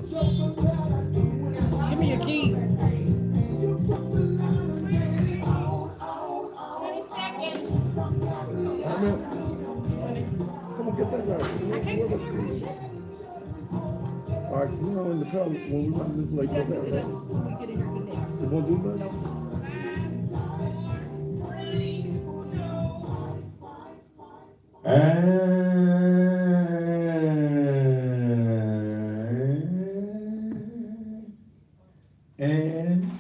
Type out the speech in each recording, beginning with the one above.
Give me your keys. 20 seconds. I mean, 20. come on, get that right. I can't Where get about that the right keys? shit. All right, from now in the car, when we run this like It this, doesn't, that it right? doesn't, when we get in here, it It connects. won't do that? Nope. And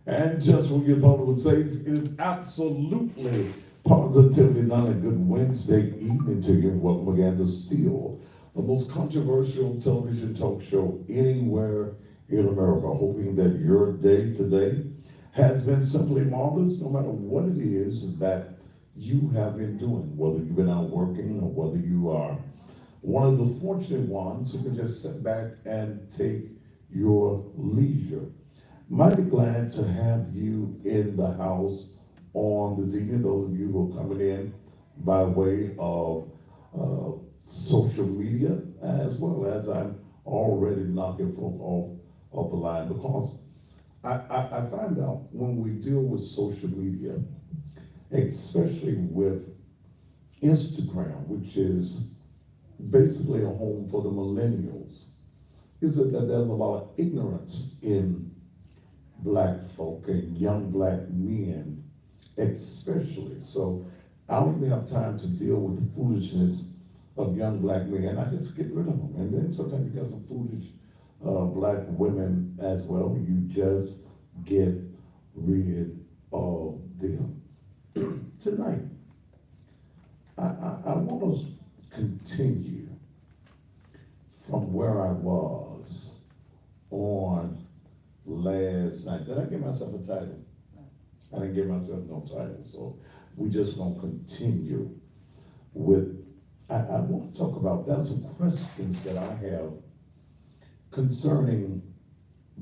And just when you thought it was safe, it is absolutely, positively not a good Wednesday evening to you. Welcome again to Steele, the most controversial television talk show anywhere in America. Hoping that your day today has been simply marvelous, no matter what it is that you have been doing, whether you've been out working or whether you are one of the fortunate ones who can just sit back and take your leisure. Mighty glad to have you in the house on this evening. Those of you who are coming in by way of uh, social media, as well as I'm already knocking folk off the line because I find out when we deal with social media, especially with Instagram, which is basically a home for the millennials, is that there's a lot of ignorance in black folk and young black men, especially. So I don't even have time to deal with the foolishness of young black men. I just get rid of them. And then sometimes you got some foolish black women as well. You just get rid of them. Tonight, I want to continue from where I was on last night. Did I give myself a title? I didn't give myself no title, so we just gonna continue with. I want to talk about. There's some questions that I have concerning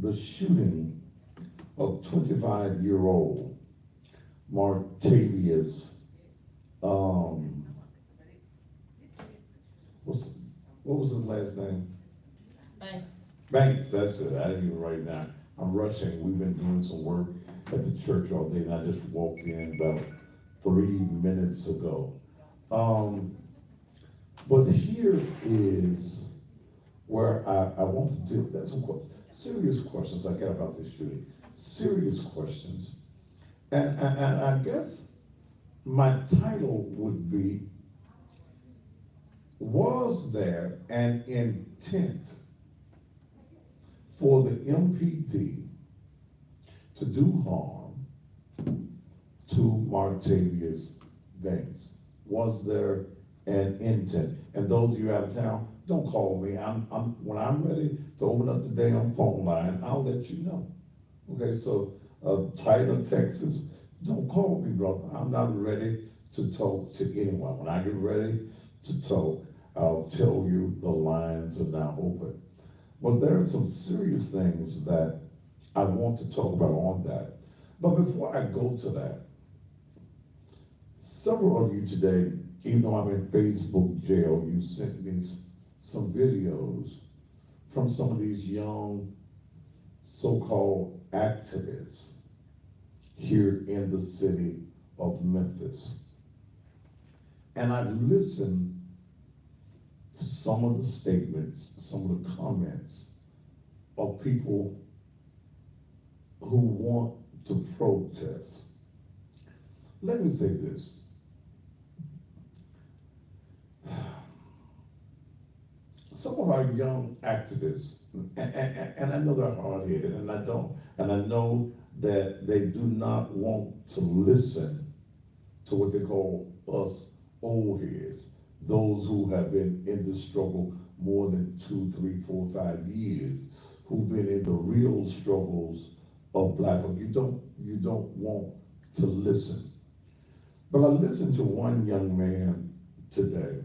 the shooting of 25-year-old Martavius. Um, what's, what was his last name? Thanks. Banks. That's it. I didn't even write down. I'm rushing. We've been doing some work at the church all day, and I just walked in about 3 minutes ago. Um, but here is where I want to deal. That's some serious questions I got about this shooting. Serious questions, and I guess my title would be: Was there an intent for the MPD to do harm to Martavius Banks? Was there an intent? And those of you out of town, don't call me. I'm when I'm ready to open up the damn phone line, I'll let you know. Okay, so Tyler, Texas, don't call me, brother. I'm not ready to talk to anyone. When I get ready to talk, I'll tell you the lines are now open. But there are some serious things that I want to talk about on that. But before I go to that, several of you today, even though I'm in Facebook jail, you sent me some videos from some of these young so-called activists here in the city of Memphis. And I listened to some of the statements, some of the comments of people who want to protest. Let me say this. Some of our young activists, and I know they're hard-headed, and I know that they do not want to listen to what they call us old heads, those who have been in the struggle more than 2, 3, 4, 5 years, who've been in the real struggles of black folk. You don't want to listen. But I listened to one young man today.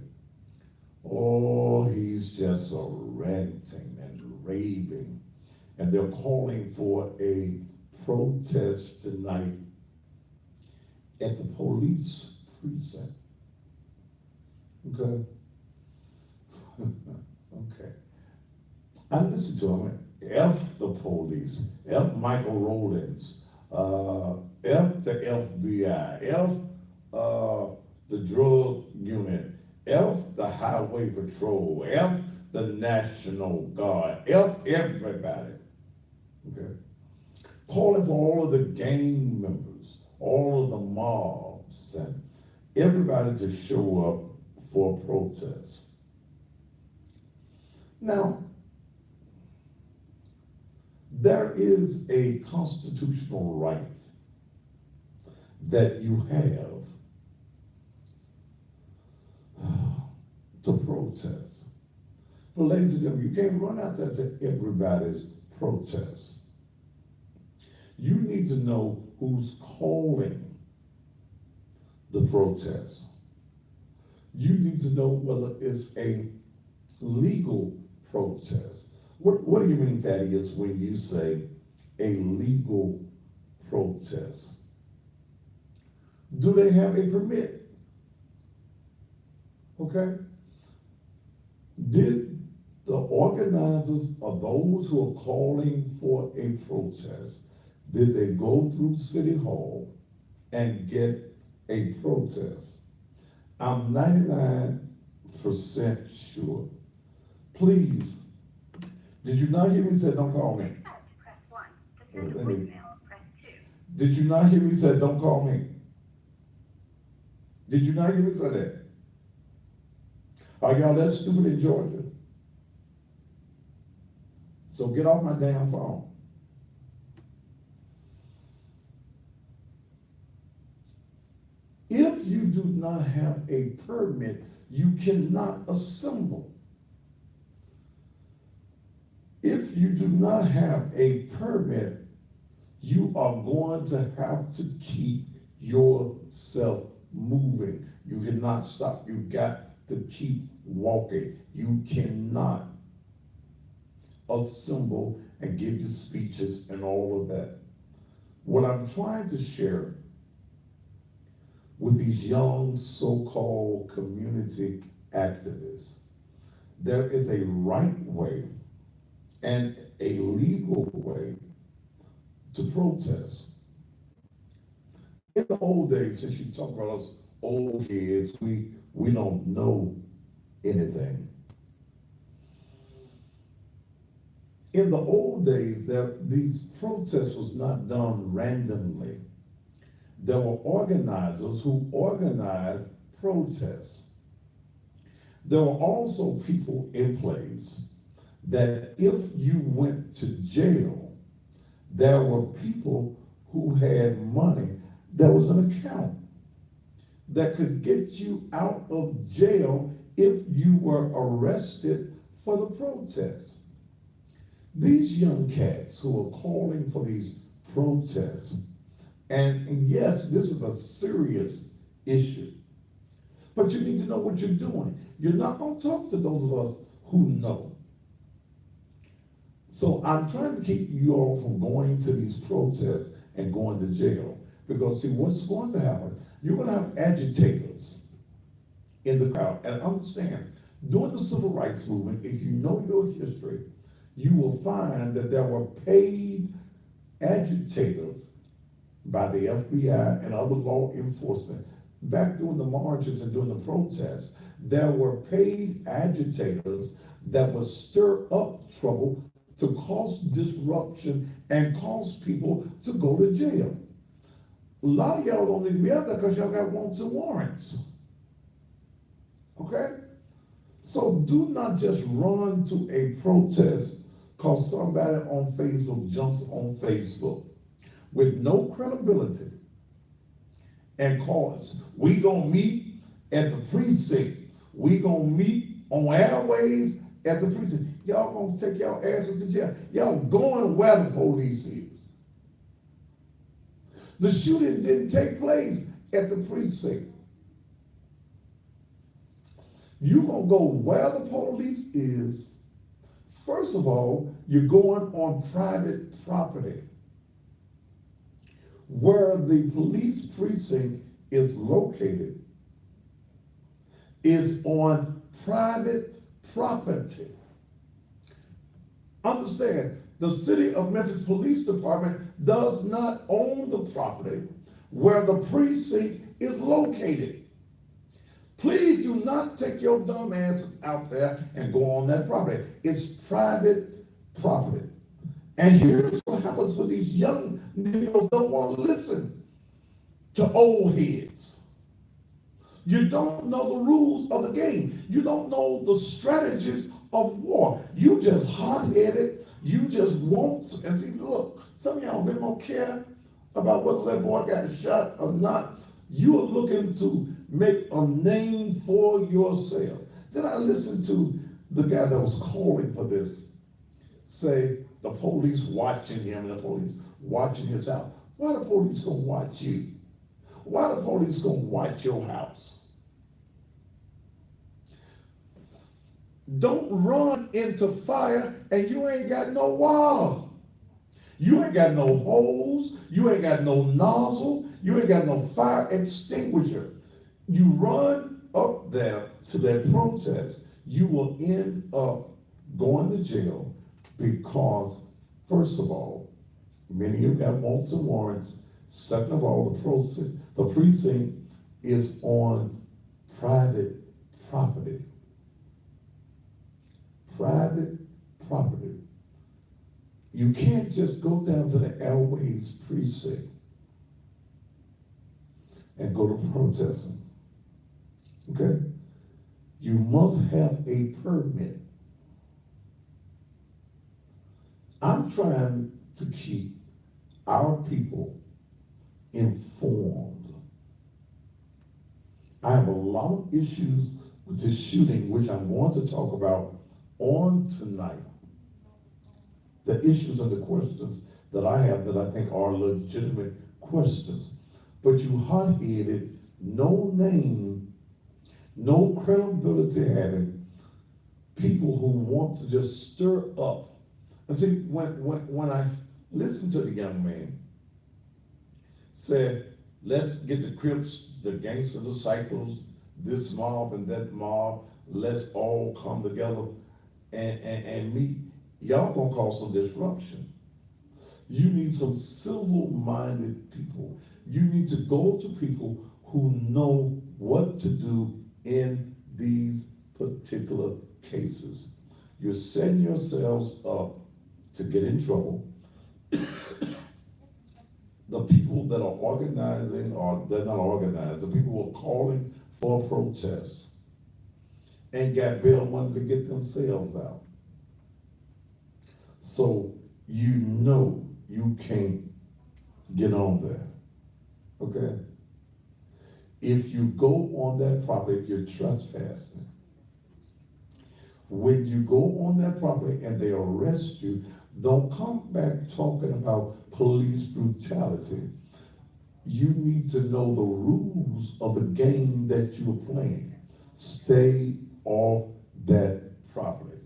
Oh, he's just ranting and raving. And they're calling for a protest tonight at the police precinct. Okay? Okay. I listened to him. F the police, F Michael Rowlands, F the FBI, F the drug unit, F the highway patrol, F the National Guard, F everybody. Okay? Calling for all of the gang members, all of the mobs, and everybody to show up for a protest. Now, there is a constitutional right that you have to protest. But ladies and gentlemen, you can't run out there to everybody's protest. You need to know who's calling the protest. You need to know whether it's a legal protest. What do you mean, Thaddeus, when you say a legal protest? Do they have a permit? Okay? Did the organizers or those who are calling for a protest, did they go through City Hall and get a protest? I'm 99% sure. Please, did you not hear me say, don't call me? Press 1. To send a voicemail, press 2. Did you not hear me say, don't call me? Did you not hear me say that? Are y'all that stupid in Georgia? So get off my damn phone. If you do not have a permit, you cannot assemble. If you do not have a permit, you are going to have to keep yourself moving. You cannot stop. You got to keep walking. You cannot assemble and give your speeches and all of that. What I'm trying to share with these young so-called community activists, there is a right way and a legal way to protest. In the old days, since you talk about us old kids, we don't know anything. In the old days, these protests was not done randomly. There were organizers who organized protests. There were also people in place that if you went to jail, there were people who had money. There was an account that could get you out of jail if you were arrested for the protest. These young cats who are calling for these protests, and yes, this is a serious issue, but you need to know what you're doing. You're not going to talk to those of us who know. So I'm trying to keep you all from going to these protests and going to jail. Because see, what's going to happen, you're going to have agitators in the crowd. And understand, during the civil rights movement, if you know your history, you will find that there were paid agitators by the FBI and other law enforcement. Back during the marches and during the protests, there were paid agitators that would stir up trouble to cause disruption and cause people to go to jail. A lot of y'all don't need to be out there because y'all got warrants and warrants. Okay? So do not just run to a protest because somebody on Facebook jumps on Facebook with no credibility and calls, we gonna meet at the precinct. We gonna meet on airways at the precinct. Y'all gonna take y'all asses to jail. Y'all going where the police is. The shooting didn't take place at the precinct. You gonna go where the police is. First of all, you're going on private property. where the police precinct is located is on private property. Understand, the City of Memphis Police Department does not own the property where the precinct is located. Please do not take your dumb asses out there and go on that property. It's private property. And here's what happens when these young Negroes don't want to listen to old heads. You don't know the rules of the game. You don't know the strategies of war. You just hot-headed. You just want to, and see, look, some of y'all really don't care about whether that boy got shot or not. You are looking to make a name for yourself. Then I listened to the guy that was calling for this say the police watching him and the police watching his house. Why the police gonna watch you? Why the police gonna watch your house? Don't run into fire and you ain't got no wall. You ain't got no hose. You ain't got no nozzle. You ain't got no fire extinguisher. You run up there to that protest, you will end up going to jail because, first of all, many of you got warrants and warrants. Second of all, the precinct is on private property. Private property. You can't just go down to the Airways precinct and go to protesting. Okay? You must have a permit. I'm trying to keep our people informed. I have a lot of issues with this shooting, which I'm going to talk about on tonight. The issues and the questions that I have that I think are legitimate questions. But you hot-headed, no name, no credibility having people who want to just stir up. And see, when I listened to the young man said, let's get the Crips, the gangster disciples, this mob and that mob, let's all come together and meet. Y'all gonna cause some disruption. You need some civil-minded people. You need to go to people who know what to do in these particular cases. You're setting yourselves up to get in trouble. The people that are organizing, or they're not organized, the people who are calling for a protest and got bail money to get themselves out. So you know you can't get on there, okay? If you go on that property, you're trespassing. When you go on that property and they arrest you, don't come back talking about police brutality. You need to know the rules of the game that you are playing. Stay off that property.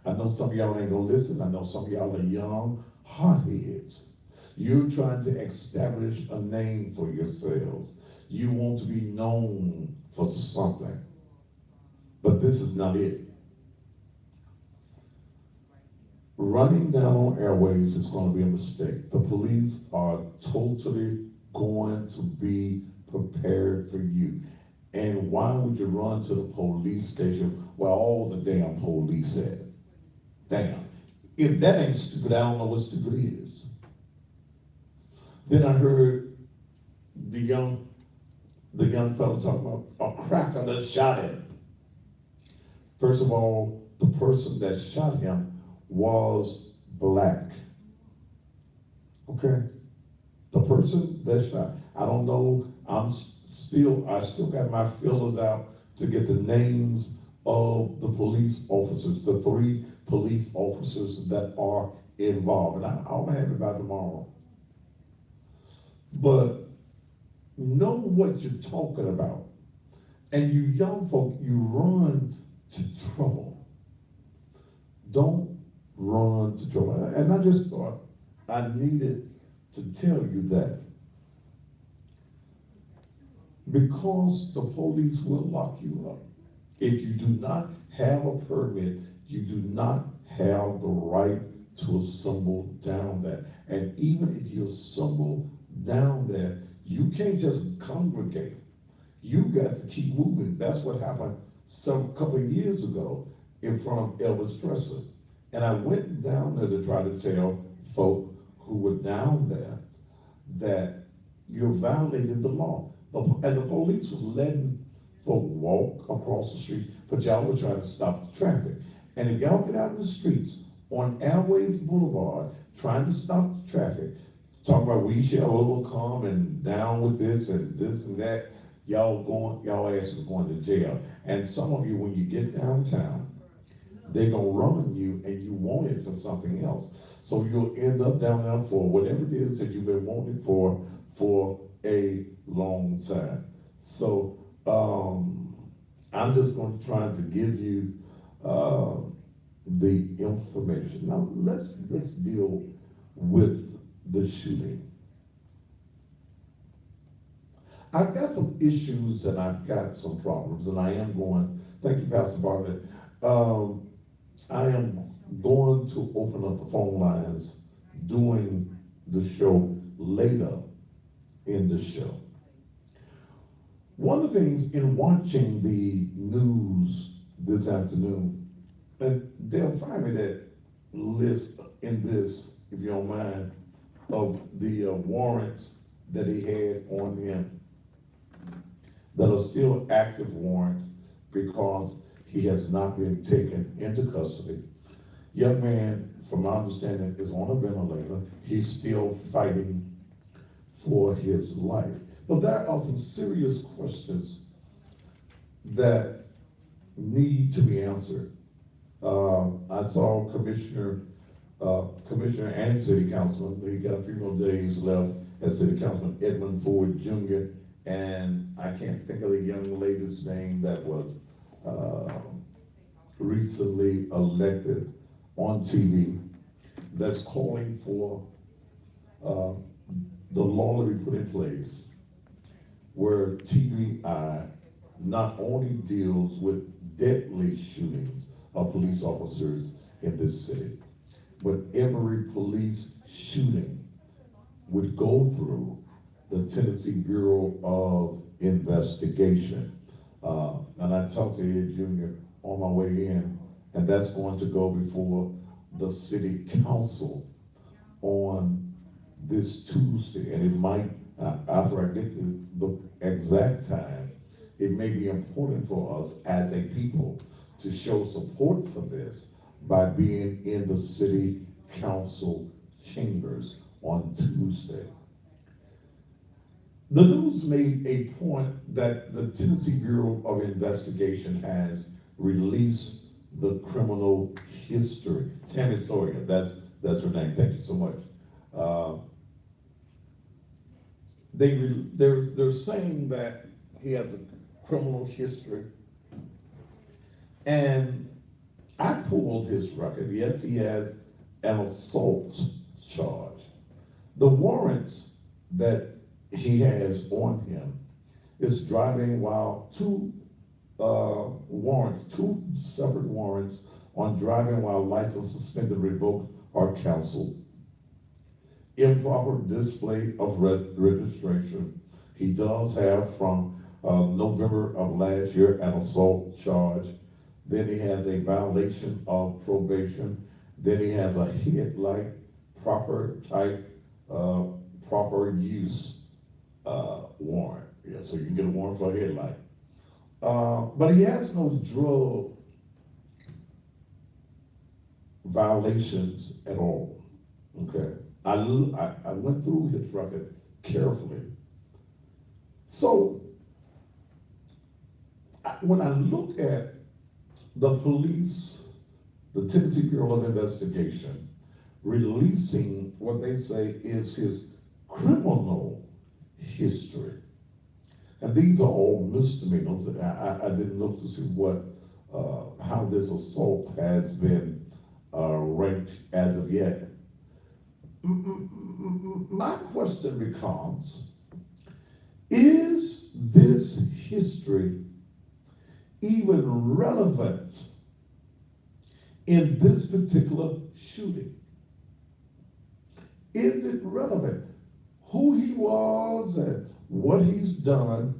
I know some of y'all ain't gonna listen. I know some of y'all are young hotheads. You're trying to establish a name for yourselves. You want to be known for something. But this is not it. Running down on airways is going to be a mistake. The police are totally going to be prepared for you. And why would you run to the police station where all the damn police at? Damn. If that ain't stupid, I don't know what stupid is. Then I heard the young fellow talking about a cracker that shot him. First of all, the person that shot him was black. Okay? The person that shot, I don't know, I still got my fillers out to get the names of the police officers, the 3 police officers that are involved. And I'll have it by tomorrow. But know what you're talking about. And you young folk, you run to trouble. Don't run to trouble. And I just thought I needed to tell you that because the police will lock you up. If you do not have a permit, you do not have the right to assemble down there. And even if you assemble down there, you can't just congregate. You got to keep moving. That's what happened couple of years ago in front of Elvis Presley. And I went down there to try to tell folk who were down there that you're violating the law. And the police was letting folk walk across the street, but y'all were trying to stop the traffic. And if y'all get out in the streets on Airways Boulevard trying to stop the traffic, talk about we shall overcome and down with this and that, y'all asses going to jail. And some of you, when you get downtown, they're gonna run you and you want it for something else. So you'll end up down there for whatever it is that you've been wanting for a long time. So I'm just going to try to give you the information. Now let's deal with the shooting. I've got some issues and I've got some problems, and I am going, thank you, Pastor Barnett. I am going to open up the phone lines during the show later in the show. One of the things in watching the news this afternoon, and they'll find me that list in this, if you don't mind, of the warrants that he had on him that are still active warrants because he has not been taken into custody. Young man, from my understanding, is on a ventilator. He's still fighting for his life. But there are some serious questions that need to be answered. I saw Commissioner and City Councilman, he got a few more days left as City Councilman Edmund Ford Jr., and I can't think of the young lady's name that was recently elected on TV that's calling for the law to be put in place where TBI not only deals with deadly shootings of police officers in this city, but every police shooting would go through the Tennessee Bureau of Investigation. And I talked to Ed Jr. on my way in, and that's going to go before the City Council on this Tuesday. And it might, after I get the exact time, it may be important for us as a people to show support for this by being in the City Council chambers on Tuesday. The news made a point that the Tennessee Bureau of Investigation has released the criminal history. Tammy Sawyer, that's her name. Thank you so much. They're saying that he has a criminal history, and I pulled his record. Yes, he has an assault charge. The warrants that he has on him is driving while two separate warrants on driving while license suspended, revoked, or canceled. Improper display of registration. He does have from November of last year an assault charge. Then he has a violation of probation. Then he has a headlight proper use warrant. Yeah, so you can get a warrant for a headlight. But he has no drug violations at all. Okay, I went through his record carefully. So when I look at the police, the Tennessee Bureau of Investigation, releasing what they say is his criminal history, and these are all misdemeanors. I didn't look to see what how this assault has been ranked as of yet. My question becomes, is this history even relevant in this particular shooting? Is it relevant? Who he was and what he's done,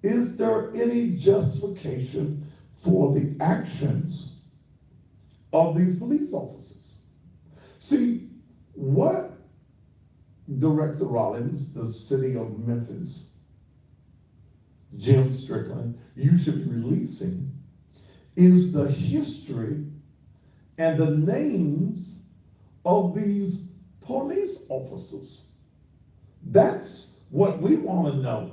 is there any justification for the actions of these police officers? See, what Director Rollins, the city of Memphis, Jim Strickland, you should be releasing is the history and the names of these police officers. That's what we want to know.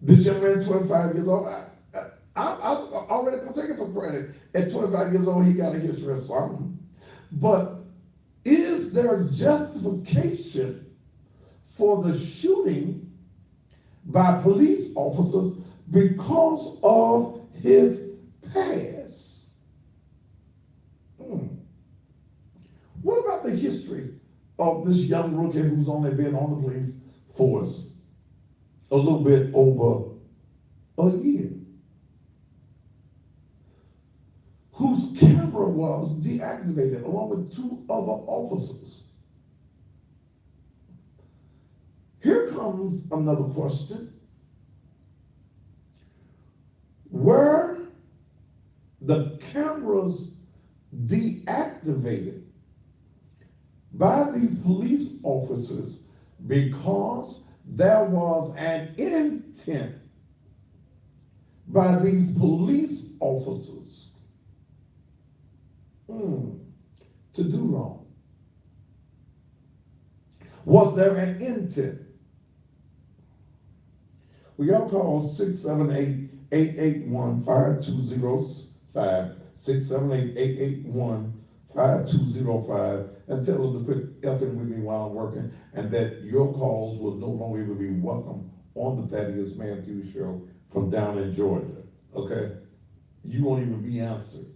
This young man, 25 years old, I'm already going to take it for granted. At 25 years old, he got a history of something. But is there justification for the shooting by police officers because of his past? What about the history of this young rookie who's only been on the police force a little bit over a year, whose camera was deactivated along with 2 other officers? Here comes another question. Were the cameras deactivated by these police officers because there was an intent by these police officers to do wrong? Was there an intent? Will y'all call 678-881-5205, 678-881-5205, and tell them to quit effing with me while I'm working, and that your calls will no longer even be welcome on the Thaddeus Matthews Show from down in Georgia, okay? You won't even be answered.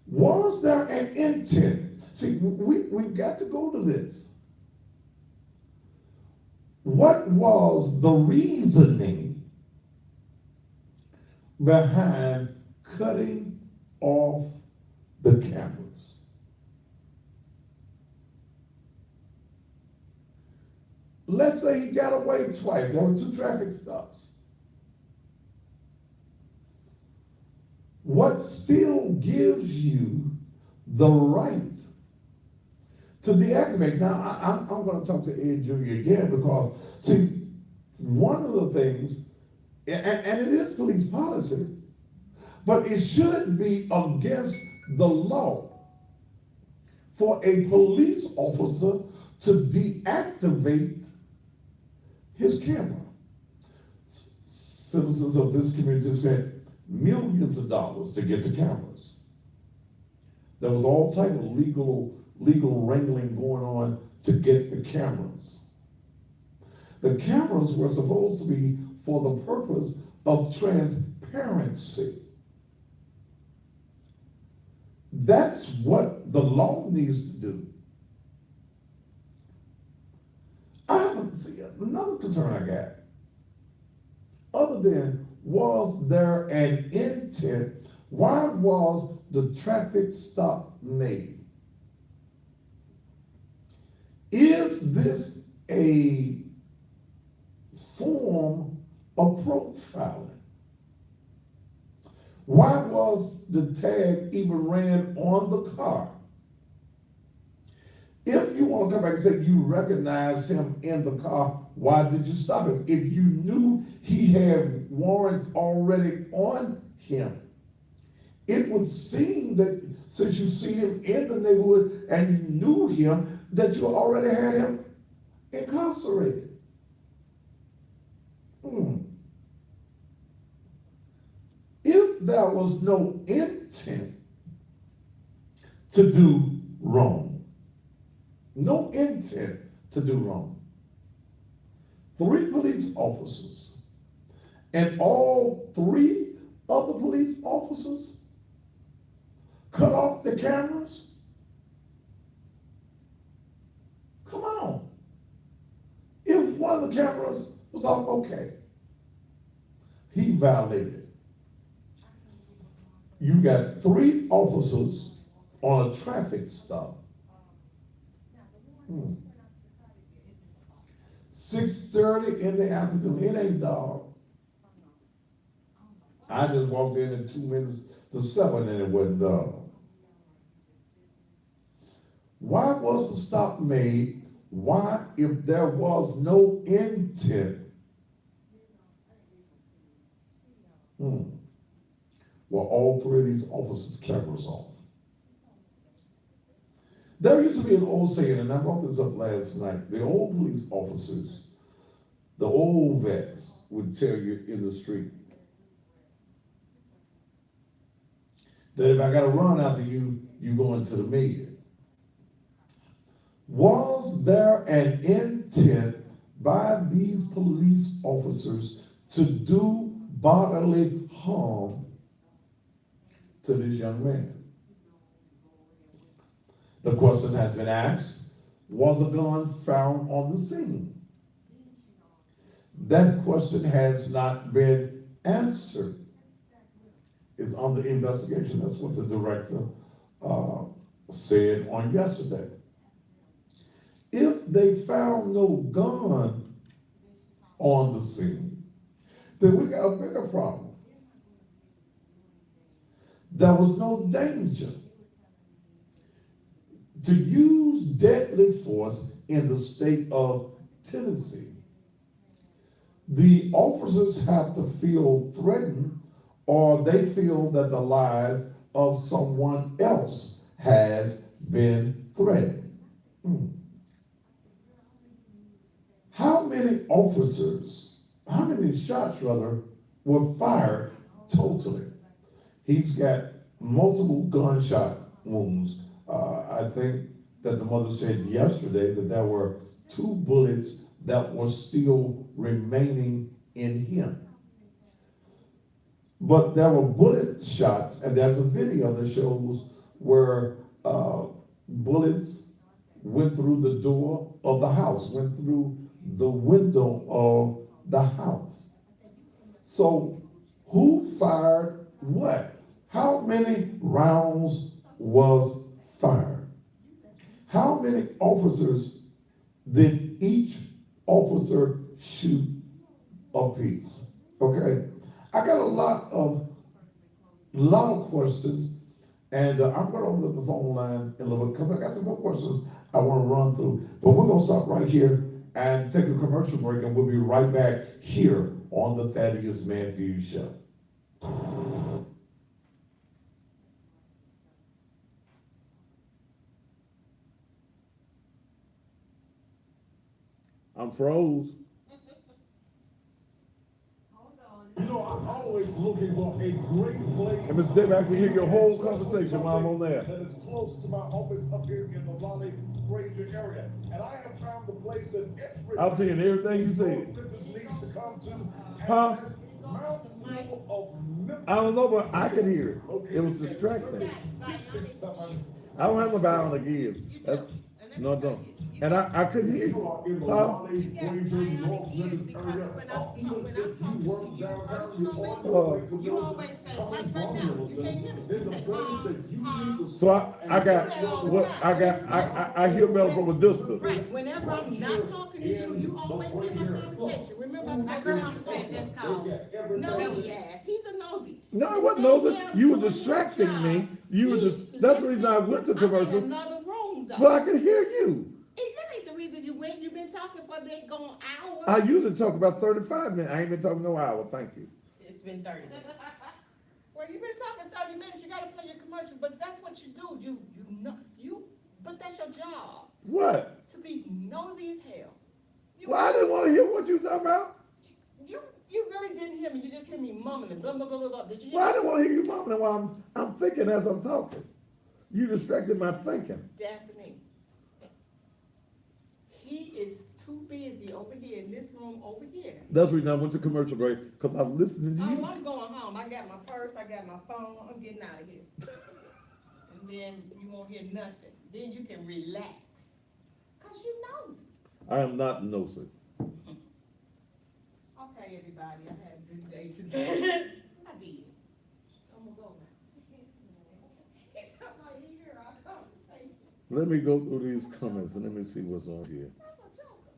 Was there an intent? See, we've got to go to this. What was the reasoning behind cutting off the cameras? Let's say he got away twice. There were 2 traffic stops. What still gives you the right to deactivate? Now, I'm going to talk to Ed Jr. again because, see, one of the things, and it is police policy, but it should be against the law for a police officer to deactivate his camera. Citizens of this community spent millions of dollars to get the cameras. There was all type of legal wrangling going on to get the cameras. The cameras were supposed to be for the purpose of transparency. That's what the law needs to do. See, another concern I got, other than was there an intent, why was the traffic stop made? Is this a form of profiling? Why was the tag even ran on the car? If you want to come back and say you recognized him in the car, why did you stop him? If you knew he had warrants already on him, it would seem that since you see him in the neighborhood and you knew him, that you already had him incarcerated. If there was no intent to do wrong, no intent to do wrong, 3 police officers, and all 3 of the police officers cut off the cameras? Come on. If one of the cameras was off, okay. He violated. You got 3 officers on a traffic stop. 6:30 in the afternoon. It ain't dark. I just walked in at 2 minutes to 7 and it wasn't dark. Why was the stop made? Why, if there was no intent? Well, all 3 of these officers' cameras off. There used to be an old saying, and I brought this up last night. The old police officers, the old vets, would tell you in the street that if I got to run after you, you go into the med. Was there an intent by these police officers to do bodily harm to this young man? The question has been asked, was a gun found on the scene? That question has not been answered. It's under investigation. That's what the director said on yesterday. If they found no gun on the scene, then we got a bigger problem. There was no danger. To use deadly force in the state of Tennessee, the officers have to feel threatened or they feel that the lives of someone else has been threatened. How many shots were fired totally? He's got multiple gunshot wounds. I think that the mother said yesterday that there were 2 bullets that were still remaining in him. But there were bullet shots, and there's a video that shows where bullets went through the door of the house, went through the window of the house. So who fired what? How many rounds was fired? How many officers did each officer shoot a piece? Okay, I got a lot of questions, and I'm going to open up the phone line in a little bit because I got some more questions I want to run through. But we're going to stop right here and take a commercial break, and we'll be right back here on the Thaddeus Matthews Show. I'm froze. You know, I'm always looking for a great place. And Ms. Davis, I can hear your whole conversation while I'm on there. That is close to my office up here in the Raleigh, Fraser area. And I have found the place that everybody. I'll tell you everything you said. Needs to come to. Huh? Mouthful of Memphis. I don't know, but I could hear it. It was distracting. I don't have no violin to give. That's, no, I don't. And I couldn't hear You are in you. the Huh? Raleigh, Fraser, North Memphis area. Even if you work downtown, you're on Oh. your way to You always say, like right now, you can't hear me. There's a place that you need to. So I hear better from a distance. Right, whenever I'm not talking to you, you always hear my conversation. Remember, I told you said that's called nosy ass. He's a nosy. No, it wasn't nosy. You were distracting me. You were just, that's the reason I went to I'm in commercial. another room though. But I could hear you. Hey, that ain't the reason you went. You've been talking for that going hour. I usually talk about 35 minutes. I ain't been talking no hour. Thank you. It's been 30 minutes. Well, you've been talking 30 minutes. You gotta play your commercials, but that's what you do. But that's your job. What? To be nosy as hell. Well, I didn't want to hear what you were talking about. You really didn't hear me. You just hear me mumbling. Blah, blah, blah, blah, blah. Did you hear Well, I me? didn't want to hear you mumbling while I'm thinking as I'm talking. You distracted my thinking. Daphne. He is too busy over here in this room over here. That's the reason I went to commercial break, because I'm listening to Oh, you. I'm going home. I got my purse. I got my phone. I'm getting out of here. then you won't hear nothing. Then you can relax. Cause you knows. I am not nosy. Okay, everybody, I had a good day today. I did. I'm gonna go now. Somebody hear our conversation. Let me go through these comments and let me see what's on here. That's a joker.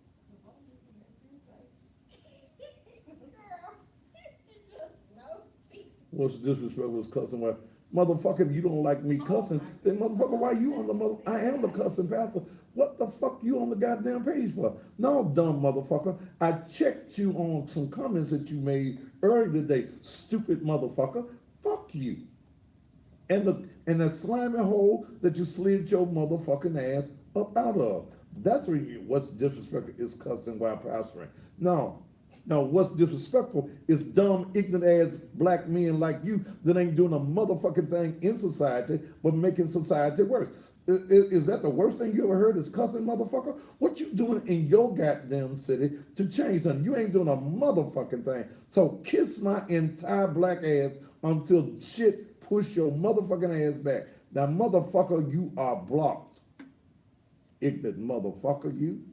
Girl, it's just nosy. What's disrespectful was cussing? Why, motherfucker, if you don't like me cussing, then motherfucker, why you on the I am the cussing pastor. What the fuck you on the goddamn page for? No, dumb motherfucker. I checked you on some comments that you made earlier today. Stupid motherfucker. Fuck you. And that slimy hole that you slid your motherfucking ass up out of. That's what's disrespectful is cussing while pastoring. No. Now, what's disrespectful is dumb, ignorant ass black men like you that ain't doing a motherfucking thing in society, but making society worse. Is that the worst thing you ever heard is cussing, motherfucker? What you doing in your goddamn city to change something? You ain't doing a motherfucking thing. So kiss my entire black ass until shit push your motherfucking ass back. Now, motherfucker, you are blocked. Ignorant motherfucker, you.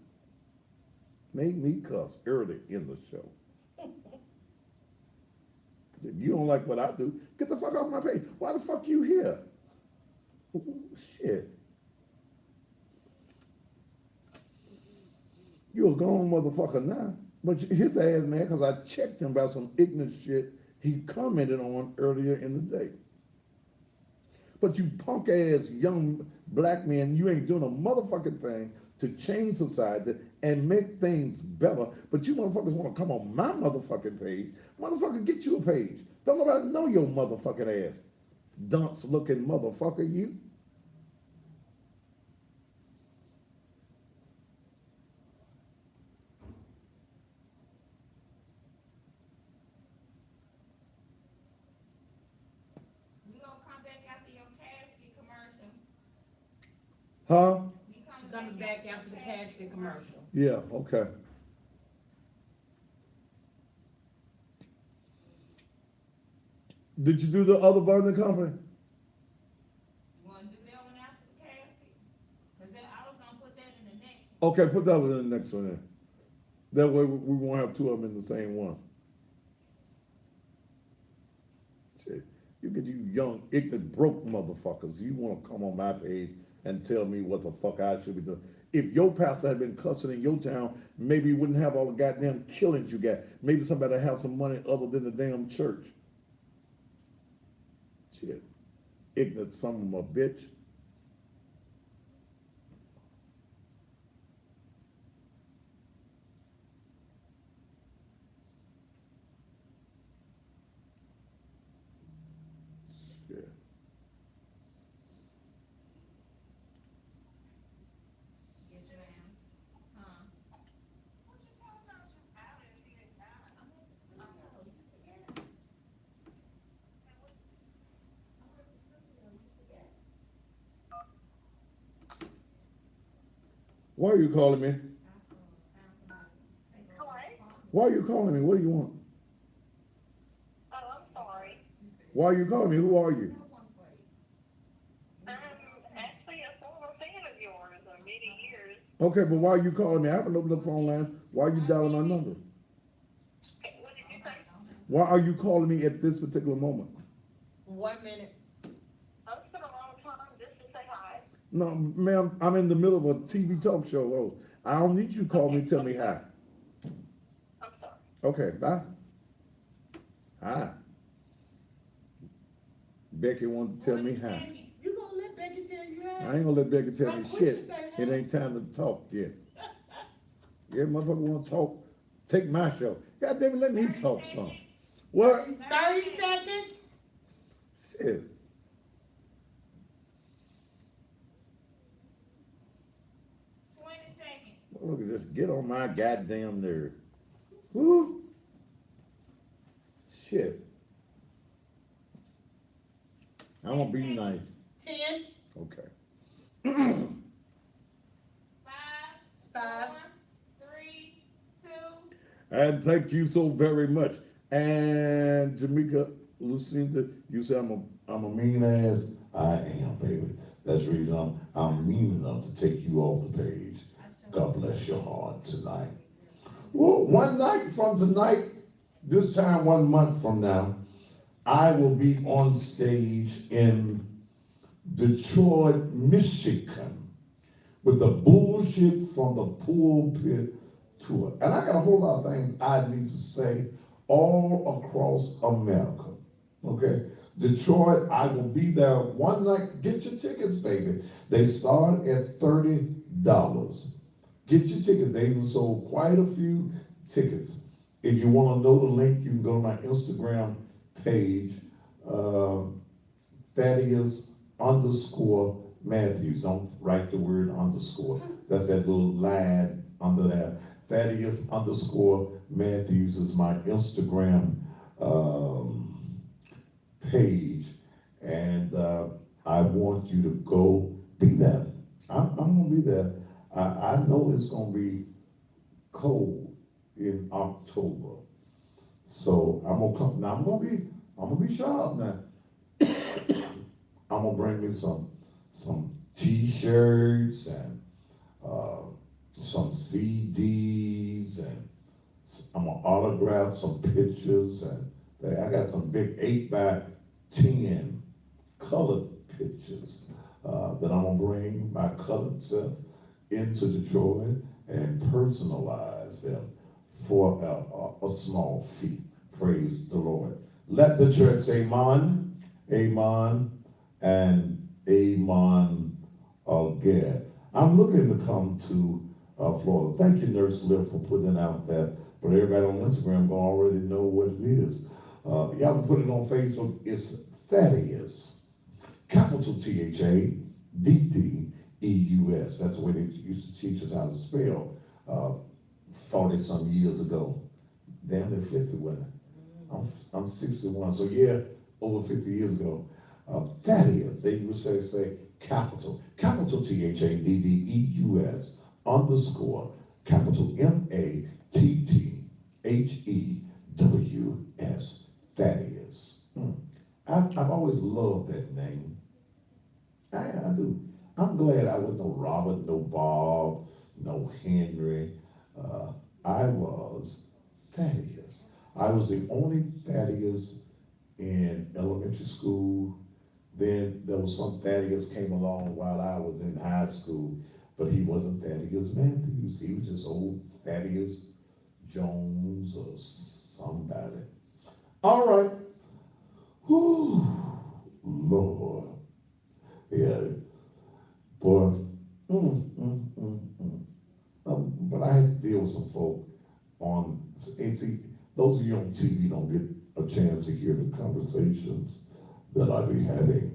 Made me cuss early in the show. If you don't like what I do, get the fuck off my page. Why the fuck you here? Shit. You a gone motherfucker now. But his ass, man, because I checked him about some ignorant shit he commented on earlier in the day. But you punk ass young black men, you ain't doing a motherfucking thing to change society and make things better. But you motherfuckers want to come on my motherfucking page. Motherfucker, get you a page. Don't nobody know your motherfucking ass. Dunce looking motherfucker, you. We gonna come back after your casket commercial. Huh? We She's coming back after the casket commercial. Yeah, okay. Did you do the other burning company? You wanna do that one after the casket? Cause then I was gonna put that in the next. Okay, put that one in the next one then. That way we won't have two of them in the same one. Shit, you get you young, ignorant, broke motherfuckers. You wanna come on my page and tell me what the fuck I should be doing. If your pastor had been cussing in your town, maybe you wouldn't have all the goddamn killings you got. Maybe somebody have some money other than the damn church. Shit. Ignorant son of a bitch. Shit. Yes, ma'am. Huh? What you talking about? You out if you didn't die. Why are you calling me? Hello? Why are you calling me? What do you want? Oh, I'm sorry. Why are you calling me? Who are you? Actually a former fan of yours of many years. Okay, but why are you calling me? I haven't opened the phone line. Why are you dialing my number? What did you say? Why are you calling me at this particular moment? 1 minute. Oh, it's been a long time just to say hi. No, ma'am, I'm in the middle of a TV talk show. Oh, I don't need you to call me and tell me hi. I'm sorry. Okay, bye. Hi. Becky wanted to tell me hi. You gonna let Becky tell you that? I ain't gonna let Becky tell me What you shit. say, It huh? ain't time to talk yet. Yeah, motherfucker wanna talk, take my show. God damn it, let me talk some. What? 30 seconds? Shit. 20 seconds. Look, just get on my goddamn nerve. Woo. Shit. I'm gonna be nice. 10, Okay. 5, 5. 4, 3, 2. And thank you so very much. And Jamaica, Lucinda, you say I'm a mean ass. I am, baby. That's the reason I'm mean enough to take you off the page. God bless your heart tonight. Well, one night from tonight, this time 1 month from now, I will be on stage in Detroit, Michigan, with the Bullshit from the Pulpit tour. And I got a whole lot of things I need to say all across America. Okay? Detroit, I will be there one night. Get your tickets, baby. They start at $30. Get your tickets. They even sold quite a few tickets. If you want to know the link, you can go to my Instagram page, Thaddeus_Matthews. Don't write the word underscore. That's that little line under there. Thaddeus_Matthews is my Instagram page, and I want you to go be there. I'm gonna be there. I know it's gonna be cold in October, so I'm gonna come. Now I'm gonna be sharp now. I'm gonna bring me some T-shirts and some CDs, and I'm gonna autograph some pictures, and I got some big 8x10 colored pictures that I'm gonna bring my colored self into Detroit and personalize them for a small fee. Praise the Lord. Let the church say amen, amen, and amen again. I'm looking to come to Florida. Thank you, Nurse Liv, for putting it out there. But everybody on Instagram will already know what it is. Y'all can put it on Facebook. It's Thaddeus, capital THADDEUS. That's the way they used to teach us how to spell 40-some years ago. Damn, they're 50, wasn't it? I'm 61, so yeah, over 50 years ago. Thaddeus, they would say capital THADDEUS _ capital MATTHEWS. Thaddeus. I've always loved that name. I do. I'm glad I wasn't no Robert, no Bob, no Henry. I was Thaddeus. I was the only Thaddeus in elementary school. Then there was some Thaddeus came along while I was in high school, but he wasn't Thaddeus Matthews. He was just old Thaddeus Jones or somebody. All right. Whew, Lord. Yeah. Boy. But I had to deal with some folk on, and see, those of you on TV don't get a chance to hear the conversations that I be having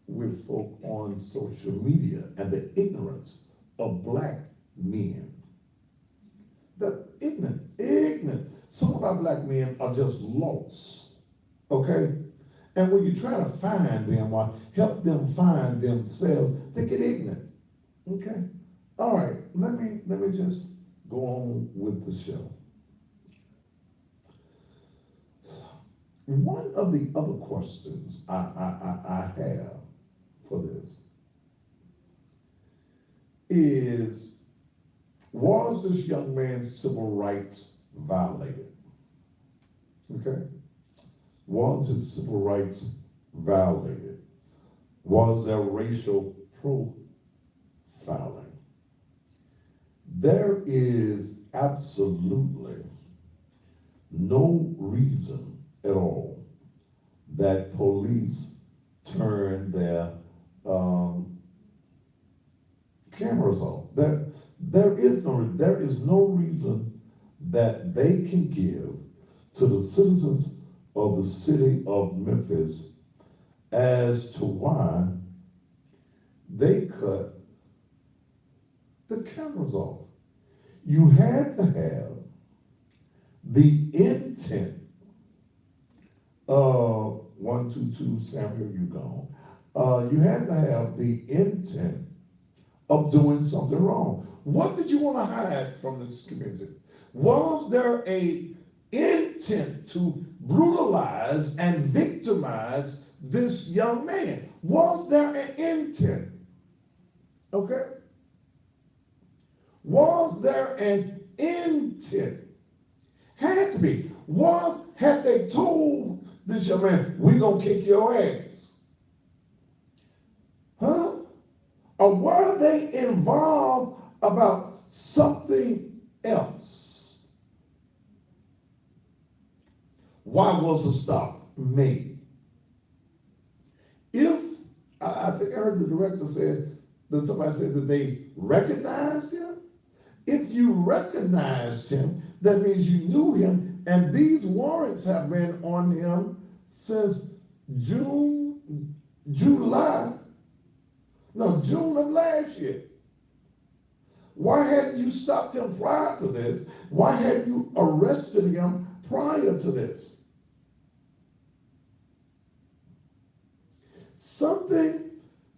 with folk on social media and the ignorance of black men. The ignorant. Some of our black men are just lost, okay? And when you try to find them or help them find themselves, they get ignorant, okay? All right, let me just go on with the show. One of the other questions I have for this is, was this young man's civil rights violated? Okay? Was his civil rights violated? Was there racial profiling? There is absolutely no reason at all that police turn their cameras off. There is no reason that they can give to the citizens of the city of Memphis as to why they cut the cameras off. You had to have the intent. 122 Samuel, you gone. You had to have the intent of doing something wrong. What did you want to hide from this community? Was there a intent to brutalize and victimize this young man? Was there an intent? Okay? Was there an intent? Had to be. Had they told this young man, we're gonna kick your ass? Huh? Or were they involved about something else? Why was the stop made? I think I heard the director said that somebody said that they recognized him. If you recognized him, that means you knew him, and these warrants have been on him since June of last year. Why hadn't you stopped him prior to this? Why hadn't you arrested him prior to this? Something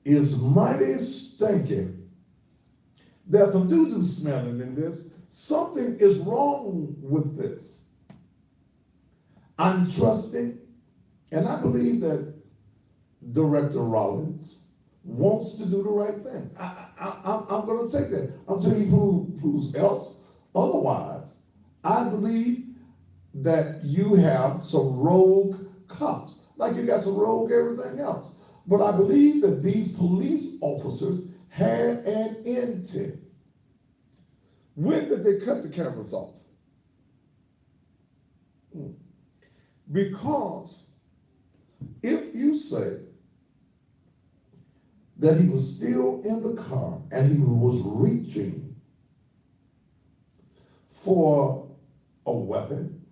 is mighty stinking. There's some doo-doo smelling in this. Something is wrong with this. I'm trusting, and I believe that Director Rollins wants to do the right thing. I'm going to take that. I'm telling you who's else. Otherwise, I believe that you have some rogue cops, like you got some rogue everything else. But I believe that these police officers had an intent. When did they cut the cameras off? Because if you say that he was still in the car and he was reaching for a weapon,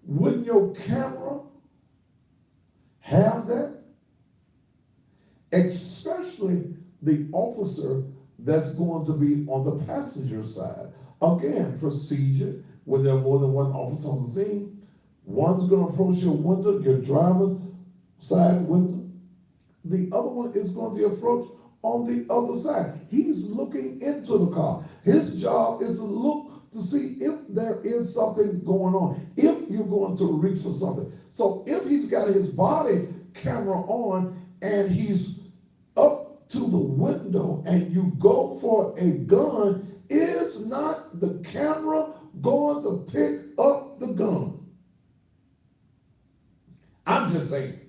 wouldn't your camera have that? Especially the officer that's going to be on the passenger side. Again, procedure, when there are more than one officer on the scene, one's going to approach your window, your driver's side window. The other one is going to approach on the other side. He's looking into the car. His job is to look to see if there is something going on, if you're going to reach for something. So if he's got his body camera on and he's up to the window and you go for a gun, is not the camera going to pick up the gun? I'm just saying.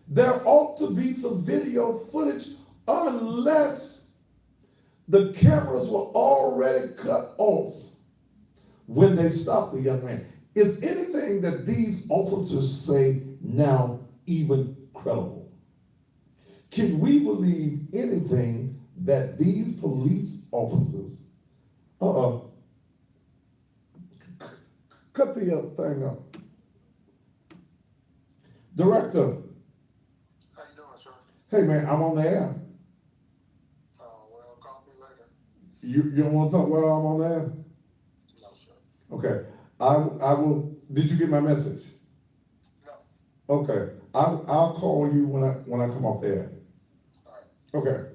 There ought to be some video footage unless the cameras were already cut off when they stopped the young man. Is anything that these officers say now even credible? Can we believe anything that these police officers, cut the thing up. Director. How you doing, sir? Hey man, I'm on the air. Well, call me later. You don't want to talk while I'm on the air? No, sir. Okay. I will. Did you get my message? No. Okay. I'll call you when I come off the air. All right. Okay.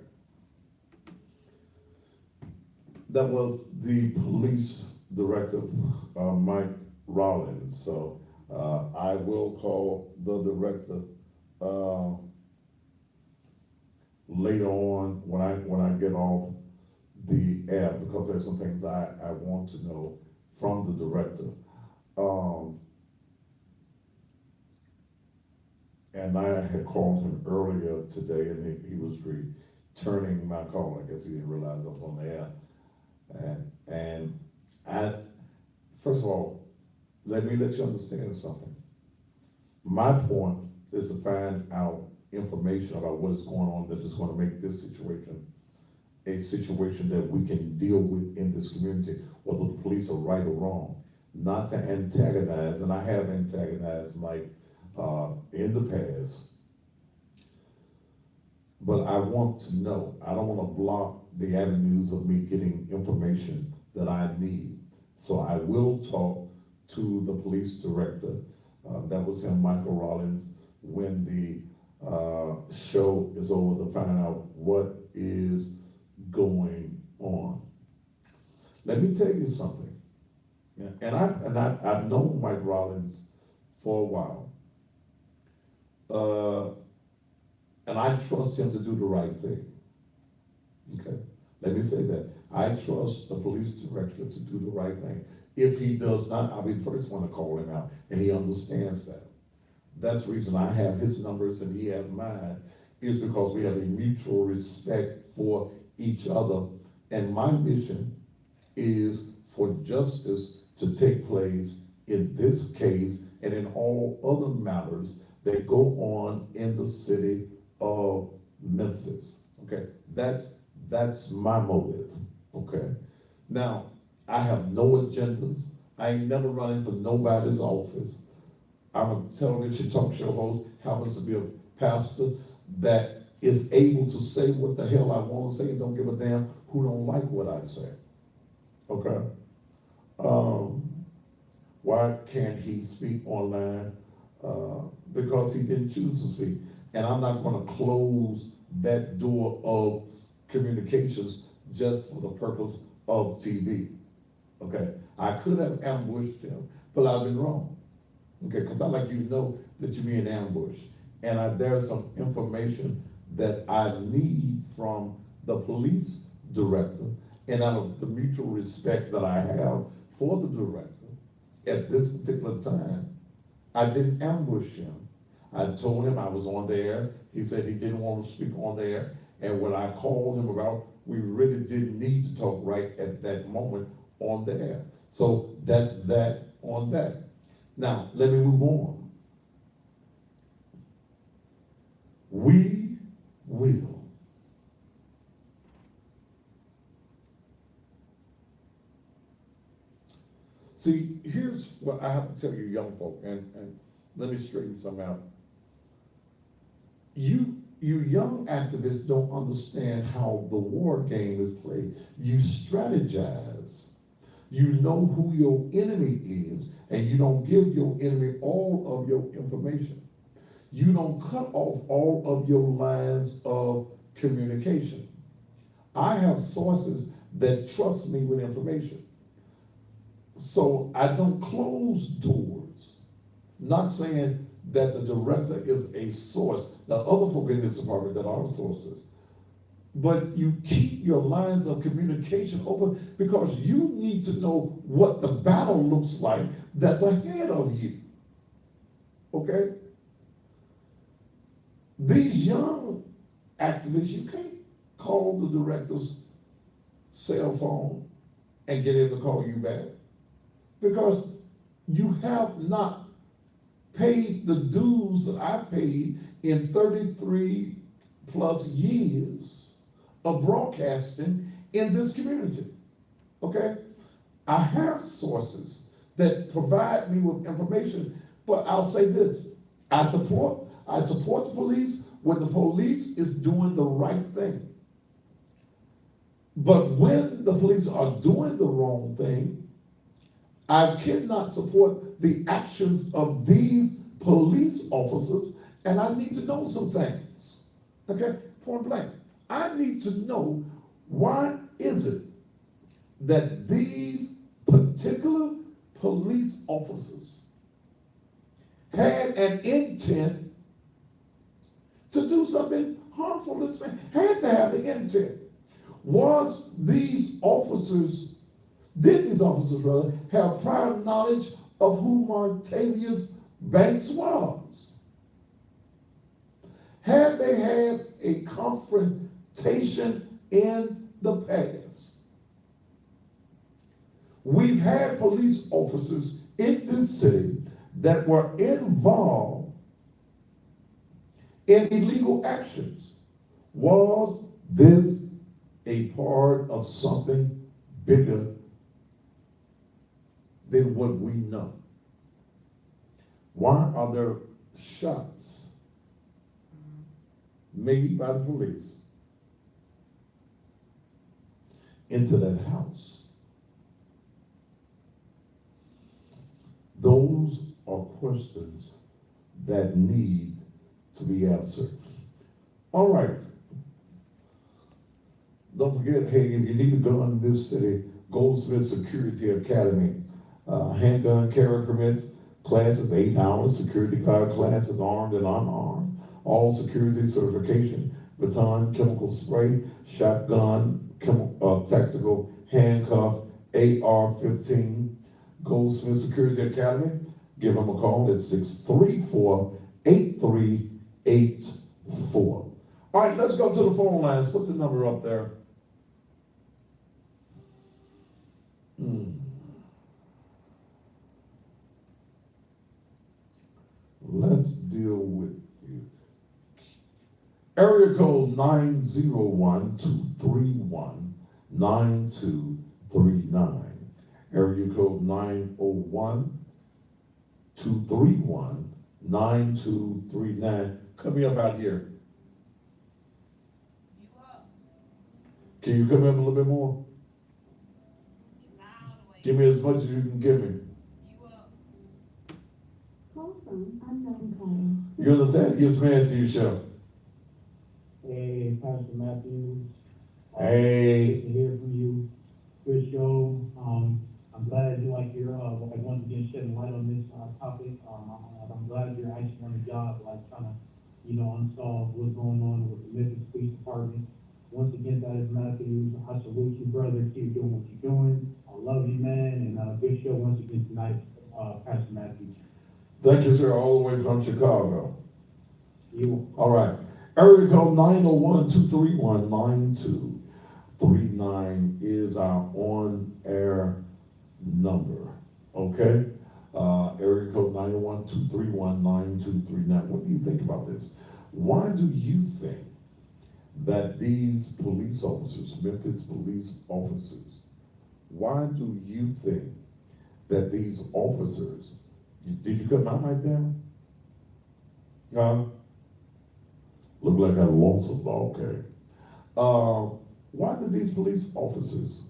That was the police director, Mike Rollins. So I will call the director later on when I get off the air, because there's some things I want to know from the director. And I had called him earlier today, and he was returning my call. I guess he didn't realize I was on the air. And I, first of all, let me let you understand something. My point is to find out information about what is going on that is going to make this situation a situation that we can deal with in this community, whether the police are right or wrong. Not to antagonize, and I have antagonized Mike in the past, but I want to know. I don't want to block the avenues of me getting information that I need. So I will talk to the police director, that was him, Michael Rollins, when the show is over, to find out what is going on. Let me tell you something. And I've known Mike Rollins for a while. and I trust him to do the right thing. Okay, let me say that. I trust the police director to do the right thing. If he does not, I'll be the first one to call him out, and he understands that. That's the reason I have his numbers and he has mine, is because we have a mutual respect for each other. And my mission is for justice to take place in this case and in all other matters that go on in the city of Memphis. Okay, that's my motive. Okay, now I have no agendas. I ain't never running for nobody's office. I'm a television talk show host, happens to be a pastor that is able to say what the hell I want to say and don't give a damn who don't like what I say. Okay? Why can't he speak online? Because he didn't choose to speak. And I'm not going to close that door of communications just for the purpose of TV. Okay? I could have ambushed him, but I've been wrong. Okay, because I'd like you to know that you're being ambushed. And there's some information that I need from the police director, and out of the mutual respect that I have for the director, at this particular time, I didn't ambush him. I told him I was on the air. He said he didn't want to speak on the air. And when I called him about, we really didn't need to talk right at that moment on the air. So that's that on that. Now, let me move on. We will. See, here's what I have to tell you young folk, and let me straighten some out. You young activists don't understand how the war game is played. You strategize. You know who your enemy is, and you don't give your enemy all of your information. You don't cut off all of your lines of communication. I have sources that trust me with information. So I don't close doors. Not saying that the director is a source. There are other folk in this department that are sources. But you keep your lines of communication open because you need to know what the battle looks like that's ahead of you. Okay? These young activists, you can't call the director's cell phone and get him to call you back because you have not paid the dues that I've paid in 33 plus years of broadcasting in this community. Okay? I have sources that provide me with information, but I'll say this, I support the police when the police is doing the right thing. But when the police are doing the wrong thing, I cannot support the actions of these police officers, and I need to know some things. Okay? Point blank. I need to know why is it that these particular police officers had an intent to do something harmful to this man, had to have the intent. Did these officers rather have prior knowledge of who Martavius Banks was? Had they had a confrontation in the past? We've had police officers in this city that were involved in illegal actions. Was this a part of something bigger than what we know? Why are there shots made by the police into that house? Those are questions that need to be answered. All right. Don't forget, hey, if you need a gun in this city, Goldsmith Security Academy, handgun carry permits, classes, 8 hours, security guard classes, armed and unarmed, all security certification, baton, chemical spray, shotgun, tactical handcuff, AR-15, Goldsmith Security Academy. Give them a call at 634-8384. All right, let's go to the phone lines. Put the number up there. Let's deal with you. Area code 901-231-9239. Area code 901-231-9239. Come me up out here. You up? Can you come up a little bit more? Loud way. Give me as much as you can give me. You up? You're the Thaddeus Matthews Show. Hey, Pastor Matthews. Hey. Good to hear from you. Good show. I'm glad you once again shedding light on this topic. I'm glad you're actually on the job, trying to, unsolve what's going on with the Memphis Police Department. Once again, that is Matthews. I salute you, brother. Keep doing what you're doing. I love you, man. And good show once again tonight, Pastor Matthews. Thank you, sir, all the way from Chicago. You. All right. Area code 901-231-9239 is our on-air number. Okay? Area code 901-231-9239. What do you think about this? Why do you think that these police officers, Memphis police officers, why do you think that these officers, did you cut my mic down? Look like I lost them. Okay. Why did these police officers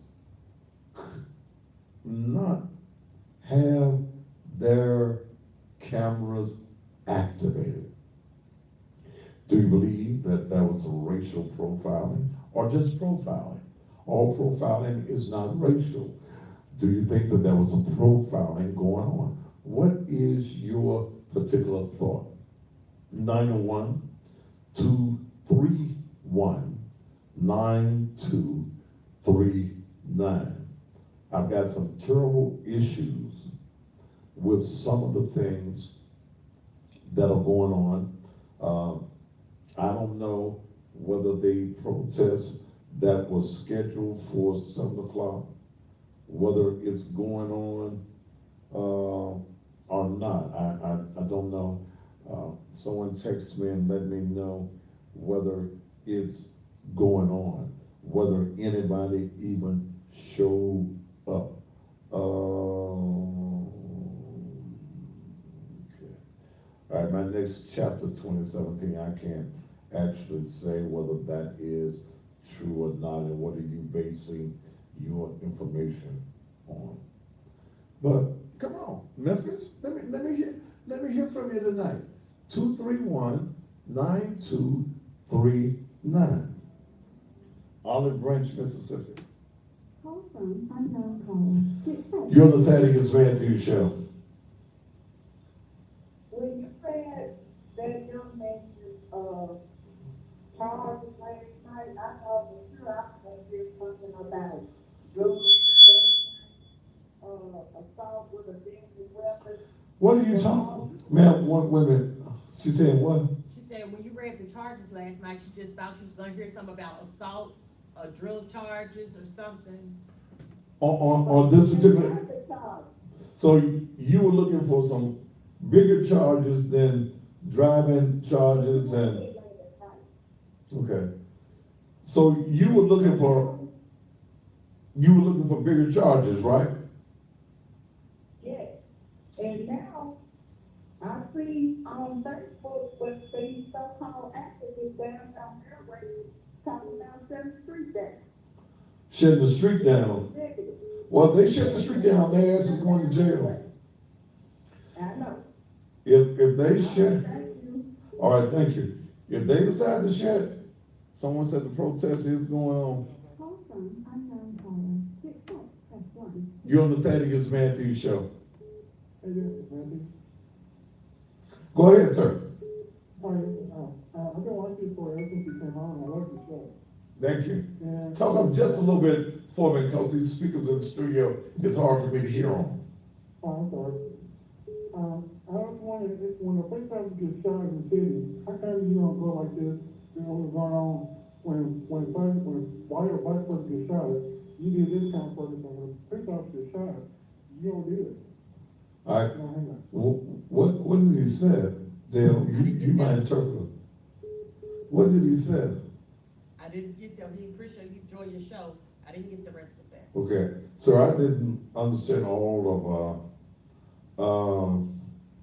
not have their cameras activated? Do you believe that that was a racial profiling or just profiling? All profiling is not racial. Do you think that there was a profiling going on? What is your particular thought? 901-231-9239. I've got some terrible issues with some of the things that are going on. I don't know whether the protest that was scheduled for 7 o'clock, whether it's going on or not. I don't know. Someone text me and let me know whether it's going on, whether anybody even showed up. Okay. All right, my next chapter 2017, I can't actually say whether that is true or not, and what are you basing your information on. But come on, Memphis, let me hear from you tonight. 231-9239. Olive Branch, Mississippi. You're the Thaddeus Matthews Show. When you read that young man's charges last night, I thought for sure I was going to hear something about drugs, assault with a deadly weapon. What are you talking? Ma'am, wait a minute. She said what? She said when you read the charges last night, she just thought she was gonna hear something about assault, or drug charges or something. On this particular. So you were looking for some bigger charges than driving charges and. Okay. So you were looking for bigger charges, right? Yes. And now I see on Facebook with these so-called activists downtown Airways talking about shutting the street down. Shutting the street down. Well, if they shut the street down, their ass is going to jail. I know. If they shut, all right, thank you. If they decide to shut, someone said the protest is going on. You're on the Thaddeus Matthews Show. Hey there, Randy. Go ahead, sir. I've been watching you for ever since you came on. I love your show. Thank you. And Talk up just a little bit for me, because these speakers in the studio, it's hard for me to hear them. I'm sorry. I was wondering if when the police officers get shot in the city, how come you don't go like this? You know what's going on when white or black person get shot? You do this kind of person, but when a police officer gets shot, you don't do it. All right, No, hang on. what did he say? Dale, you might interpret. What did he say? I didn't get that, he appreciate, he enjoy your show, I didn't get the rest of that. Okay, so I didn't understand all of,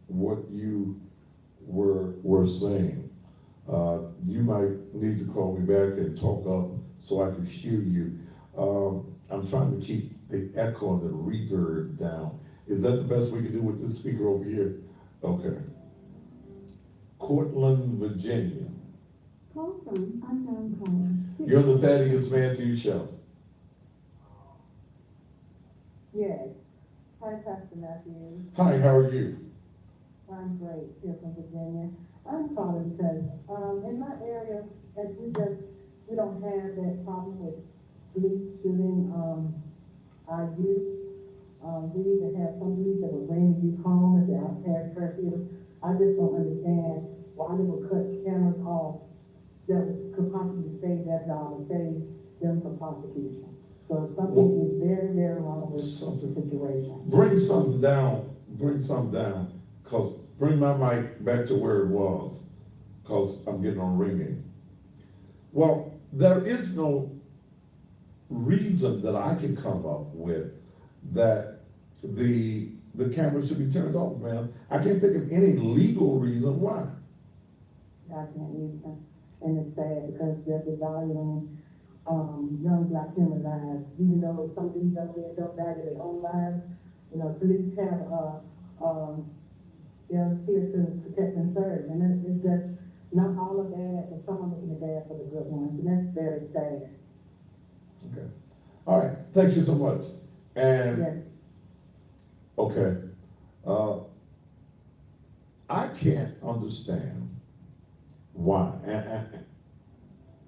what you were saying. You might need to call me back and talk up so I can hear you. I'm trying to keep the echo and the reverb down. Is that the best we can do with this speaker over here? Okay. Cortland, Virginia. Call from unknown caller. You're on the Thaddeus Matthews Show. Yes. Hi, Pastor Matthews. Hi, how are you? I'm great, here from Virginia. I'm calling because, in my area, as we don't have that problem with police shooting, our youth. We even have some youth that will bring you home if they're out past curfew. I just don't understand why they would cut cameras off that could possibly save that job and save them from prosecution. So something is very, very wrong with the situation. Bring something down, bring my mic back to where it was, because I'm getting on ringing. Well, there is no reason that I can come up with that the camera should be turned off, man. I can't think of any legal reason why. I can't either. And it's sad because they're devaluing young black human lives. Even though some of these young men don't value their own lives, you know, police have they're here to protect and serve. And it's just not all of that, and some are making it bad for the good ones. And that's very sad. Okay. All right, thank you so much. And, Yes. okay, I can't understand why,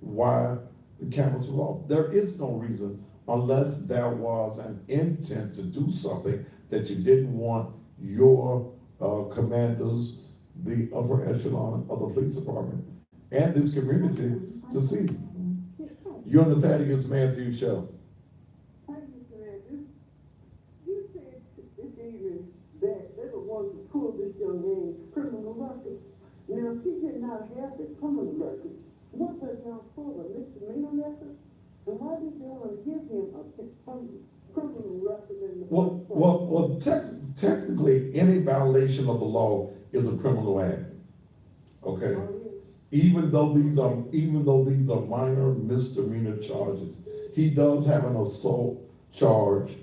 why the cameras were off. There is no reason unless there was an intent to do something that you didn't want your commanders, the upper echelon of the police department, and this community to see. You're on the Thaddeus Matthews Show. Hi, Mr. Andrews. You said this evening that they were going to pull this young man's criminal record. Now, if he did not have the criminal record, what does y'all pull, a misdemeanor record? And why did y'all want to give him a criminal record in the first place? Well, technically, any violation of the law is a criminal act. Okay? Oh, yeah. Even though these are minor misdemeanor charges, he does have an assault charge.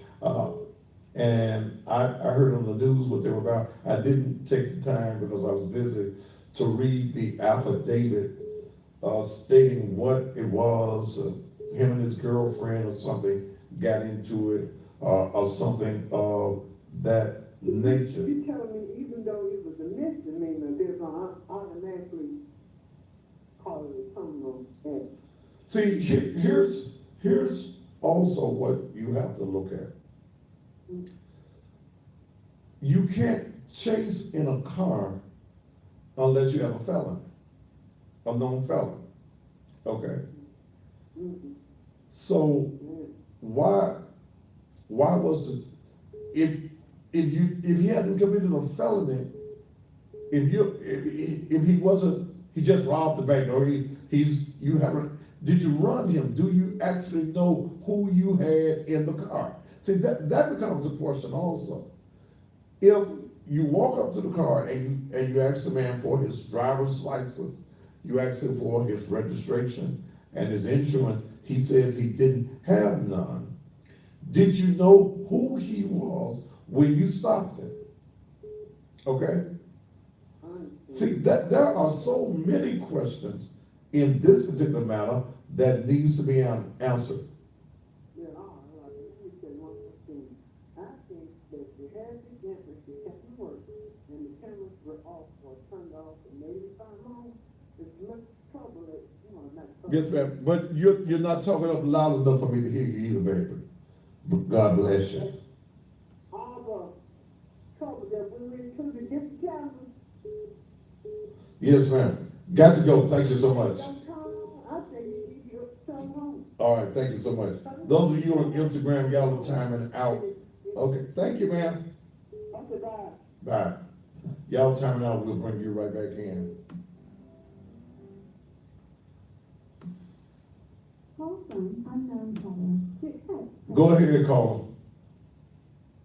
And I heard on the news what they were about. I didn't take the time because I was busy to read the affidavit stating what it was. Him and his girlfriend or something got into it, or something of that nature. You telling me even though it was a misdemeanor, they're going to automatically call it a criminal act? See, here's also what you have to look at. You can't chase in a car unless you have a felon, a known felon. Okay. So why was it, if he hadn't committed a felony, if he wasn't, he just robbed the bank, or you haven't, did you run him? Do you actually know who you had in the car? See, that becomes a question also. If you walk up to the car and you ask the man for his driver's license, you ask him for his registration and his insurance, he says he didn't have none. Did you know who he was when you stopped him? Okay? See, there are so many questions in this particular matter that needs to be answered. Yeah, let me say one more thing. I think that you had the cameras, you kept them working, and the cameras were off or turned off Yes, ma'am, but you're not talking up loud enough for me to hear you either, baby. But God bless you. All the trouble that we went through to get the cameras. Yes, ma'am. Got to go. Thank you so much. Don't come, I say you need to come home. All right, thank you so much. Those of you on Instagram, y'all are timing out. Okay, thank you, ma'am. Okay, bye. Bye. Y'all timing out, we'll bring you right back in. Hold on, I'm not calling. Go ahead and call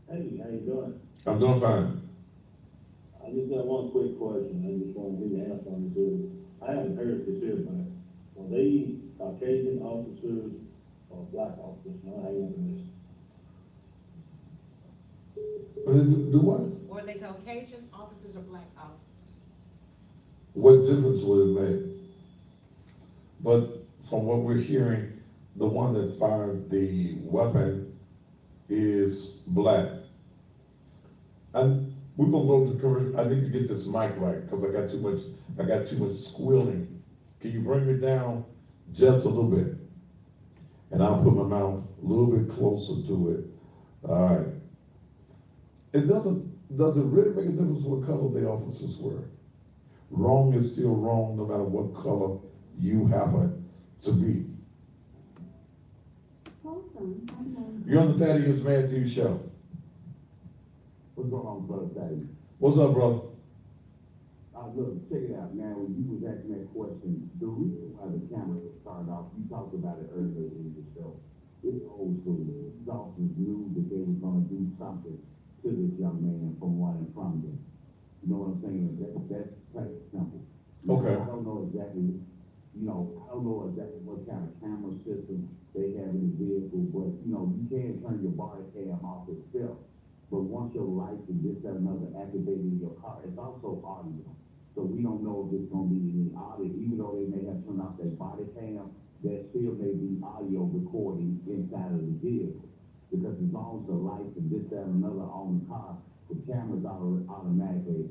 Hey, how you doing? them. I'm doing fine. I just got one quick question, I just want to get your answer on this. I haven't heard this here, but are they Caucasian officers or black officers? No, I haven't this. Do what? Were they Caucasian officers or black officers? What difference would it make? But from what we're hearing, the one that fired the weapon is black. And we're gonna go to commercial. I need to get this mic right, because I got too much squealing. Can you bring me down just a little bit? And I'll put my mouth a little bit closer to it. All right. Does it really make a difference what color the officers were? Wrong is still wrong, no matter what color you happen to be. Hold on, I'm not. You're on the Thaddeus Matthews Show. What's going on, brother Daddy? What's up, brother? Look, check it out. Now, when you was asking that question, the reason why the camera started off, you talked about it earlier in the show. It's old school. These officers knew that they were gonna do something to this young man from running from them. You know what I'm saying? That's plain and simple. Okay. I don't know exactly, what kind of camera system they have in the vehicle, but, you can turn your body cam off itself. But once your lights and this, that, and another activated in your car, it's also audio. So we don't know if it's gonna be any audio, even though they may have turned off their body cam, there still may be audio recording inside of the vehicle. Because as long as the lights and this, that, and another on the car, the camera's automatically,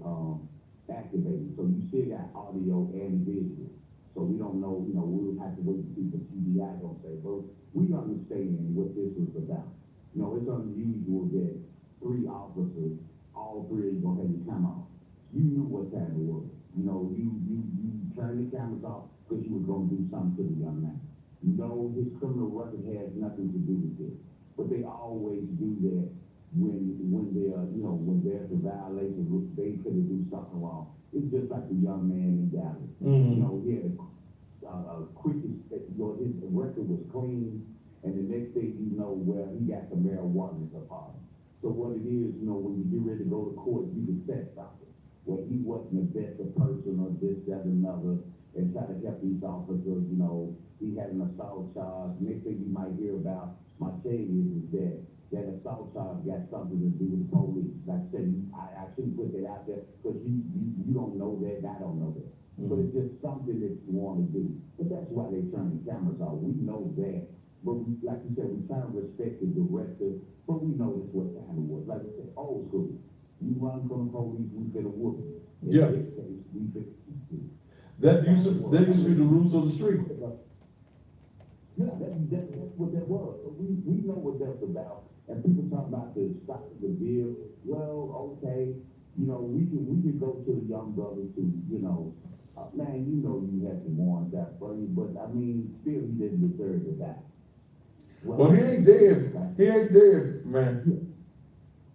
activated. So you still got audio and visual. So we don't know, we'll have to wait to see what TBI gonna say, but we understand what this was about. It's unusual that 3 officers, all 3 of you gonna have your camera off. You knew what time it was. You turned the cameras off because you was gonna do something to the young man. His criminal record has nothing to do with this. But they always do that when there's a violation, they could have do something wrong. It's just like the young man in Dallas. Mhm. He had a quickest, his record was clean, and the next thing you know, he got some marijuana in his apartment. So what it is, when you get ready to go to court, you can set something. Well, he wasn't the best of person or this, that, and another, and try to help these officers, he had an assault charge. Next thing you might hear about my chain is that assault charge got something to do with the police. Like I said, I shouldn't put that out there, because you don't know that, and I don't know that. Mhm. But it's just something that you want to do. But that's why they turn the cameras off. We know that. But like you said, we try to respect the director, but we know that's what time it was. Like I said, old school. You run from the police, we finna whoop you. In Yeah. this case, we finna shoot you. That used to be the rules of the street. Yeah, that's what that was. We know what that's about. And people talk about the stop of the bill. Well, okay, we can go to the young brothers who, man, you had some warrants out for you, but I mean, still he didn't deserve to die. Well, he ain't dead. He ain't dead, man.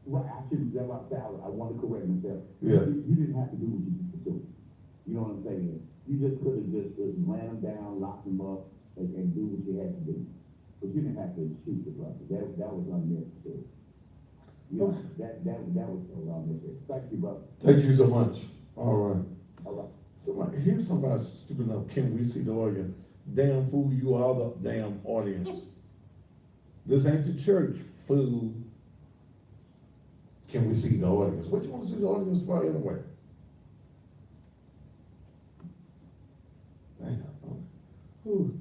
Right, I shouldn't, that's what I want to correct myself. Yeah. You didn't have to do what you did to him. You know what I'm saying? You just could have just ran him down, locked him up, and do what you had to do. But you didn't have to shoot the brother. That was unnecessary. That was so unnecessary. Thank you, brother. Thank you so much. All right. All right. Here's somebody stupid enough. Can we see the audience? Damn fool, you are the damn audience. This ain't the church, fool. Can we see the audience? What you want to see the audience for anyway? Damn. Whew.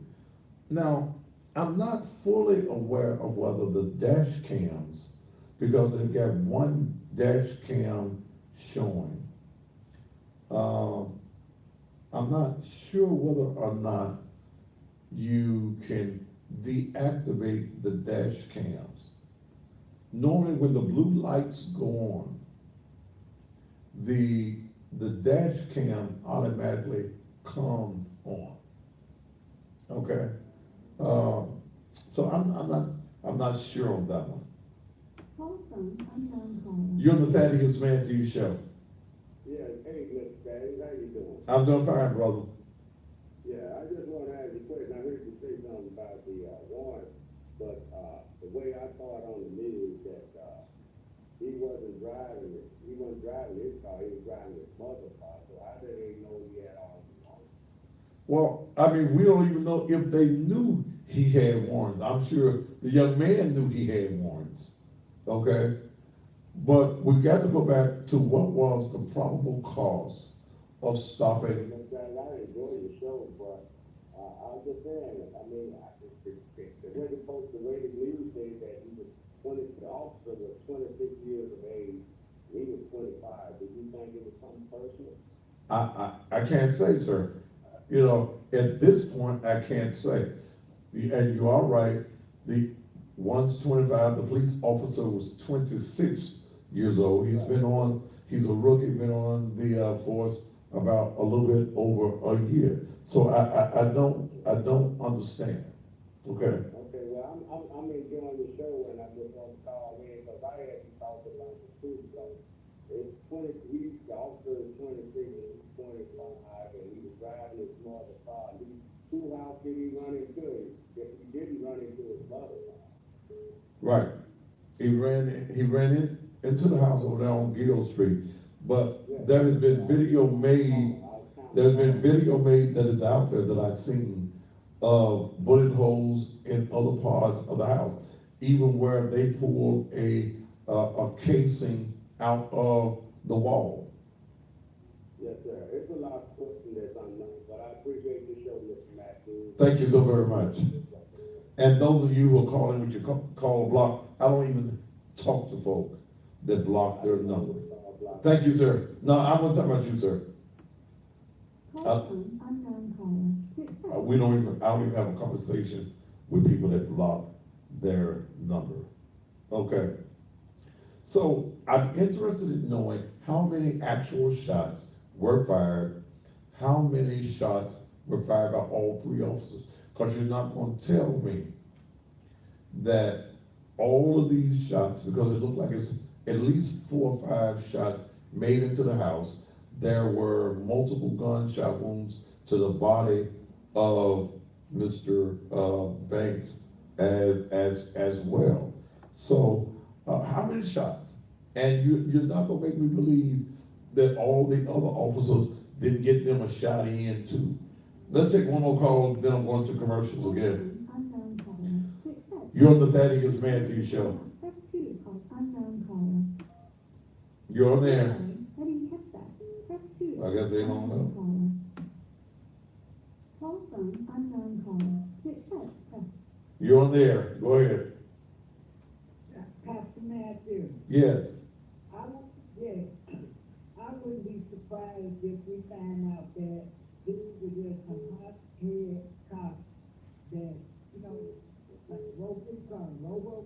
Now, I'm not fully aware of whether the dash cams, because they've got one dash cam showing. I'm not sure whether or not you can deactivate the dash cams. Normally, when the blue lights go on, the dash cam automatically comes on. Okay? So I'm not sure on that one. Awesome, unknown caller. You're on the Thaddeus Matthews Show. Yeah, hey, Mr. Daddy, how you doing? I'm doing fine, brother. Yeah, I just want to ask you a question. I heard you say something about the warrant, but the way I saw it on the news that he wasn't driving it. He wasn't driving his car. He was driving his mother's car. So I didn't even know he had all the warrants. Well, I mean, we don't even know if they knew he had warrants. I'm sure the young man knew he had warrants. Okay? But we got to go back to what was the probable cause of stopping. I enjoy your show, but I was just saying, I mean, the way the news said that he was the officer was 26 years of age, he was 25. Did you think it was something personal? I can't say, sir. You know, at this point, I can't say. And you are right, the one's 25, the police officer was 26 years old. He's a rookie, been on the force about a little bit over a year. So I don't understand, okay? Okay, well, I'm enjoying the show and I just want to call in because I had to talk about the truth. So it's 20, the officer is 26 and he's 25 and he was driving his mother's car. Who else did he run into? He didn't run into his mother's car. Right. He ran into the house over there on Gill Street. But there has been video made, that is out there that I've seen of bullet holes in other parts of the house, even where they pulled a casing out of the wall. Yes, sir. It's a lot of questions that's unknown, but I appreciate the show, Mr. Matthews. Thank you so very much. And those of you who are calling with your call block, I don't even talk to folk that block their number. Thank you, sir. No, I'm gonna talk about you, sir. Unknown caller. I don't even have a conversation with people that block their number. Okay. So I'm interested in knowing how many actual shots were fired, how many shots were fired by all three officers. Because you're not going to tell me that all of these shots, because it looked like it's at least 4 or 5 shots made into the house. There were multiple gunshot wounds to the body of Mr. Banks as well. So how many shots? And you're not gonna make me believe that all the other officers didn't get them a shot in too. Let's take one more call, then I'm going to commercials again. Unknown caller. You're on the Thaddeus Matthews Show. That's two calls. Unknown caller. You're on there. I didn't catch that. That's two. I guess they don't know. Call from unknown caller. You're on there. Go ahead. Pastor Matthews, Yes. I wouldn't be surprised if we find out that these were just some hot-head cops that, like RoboCop, or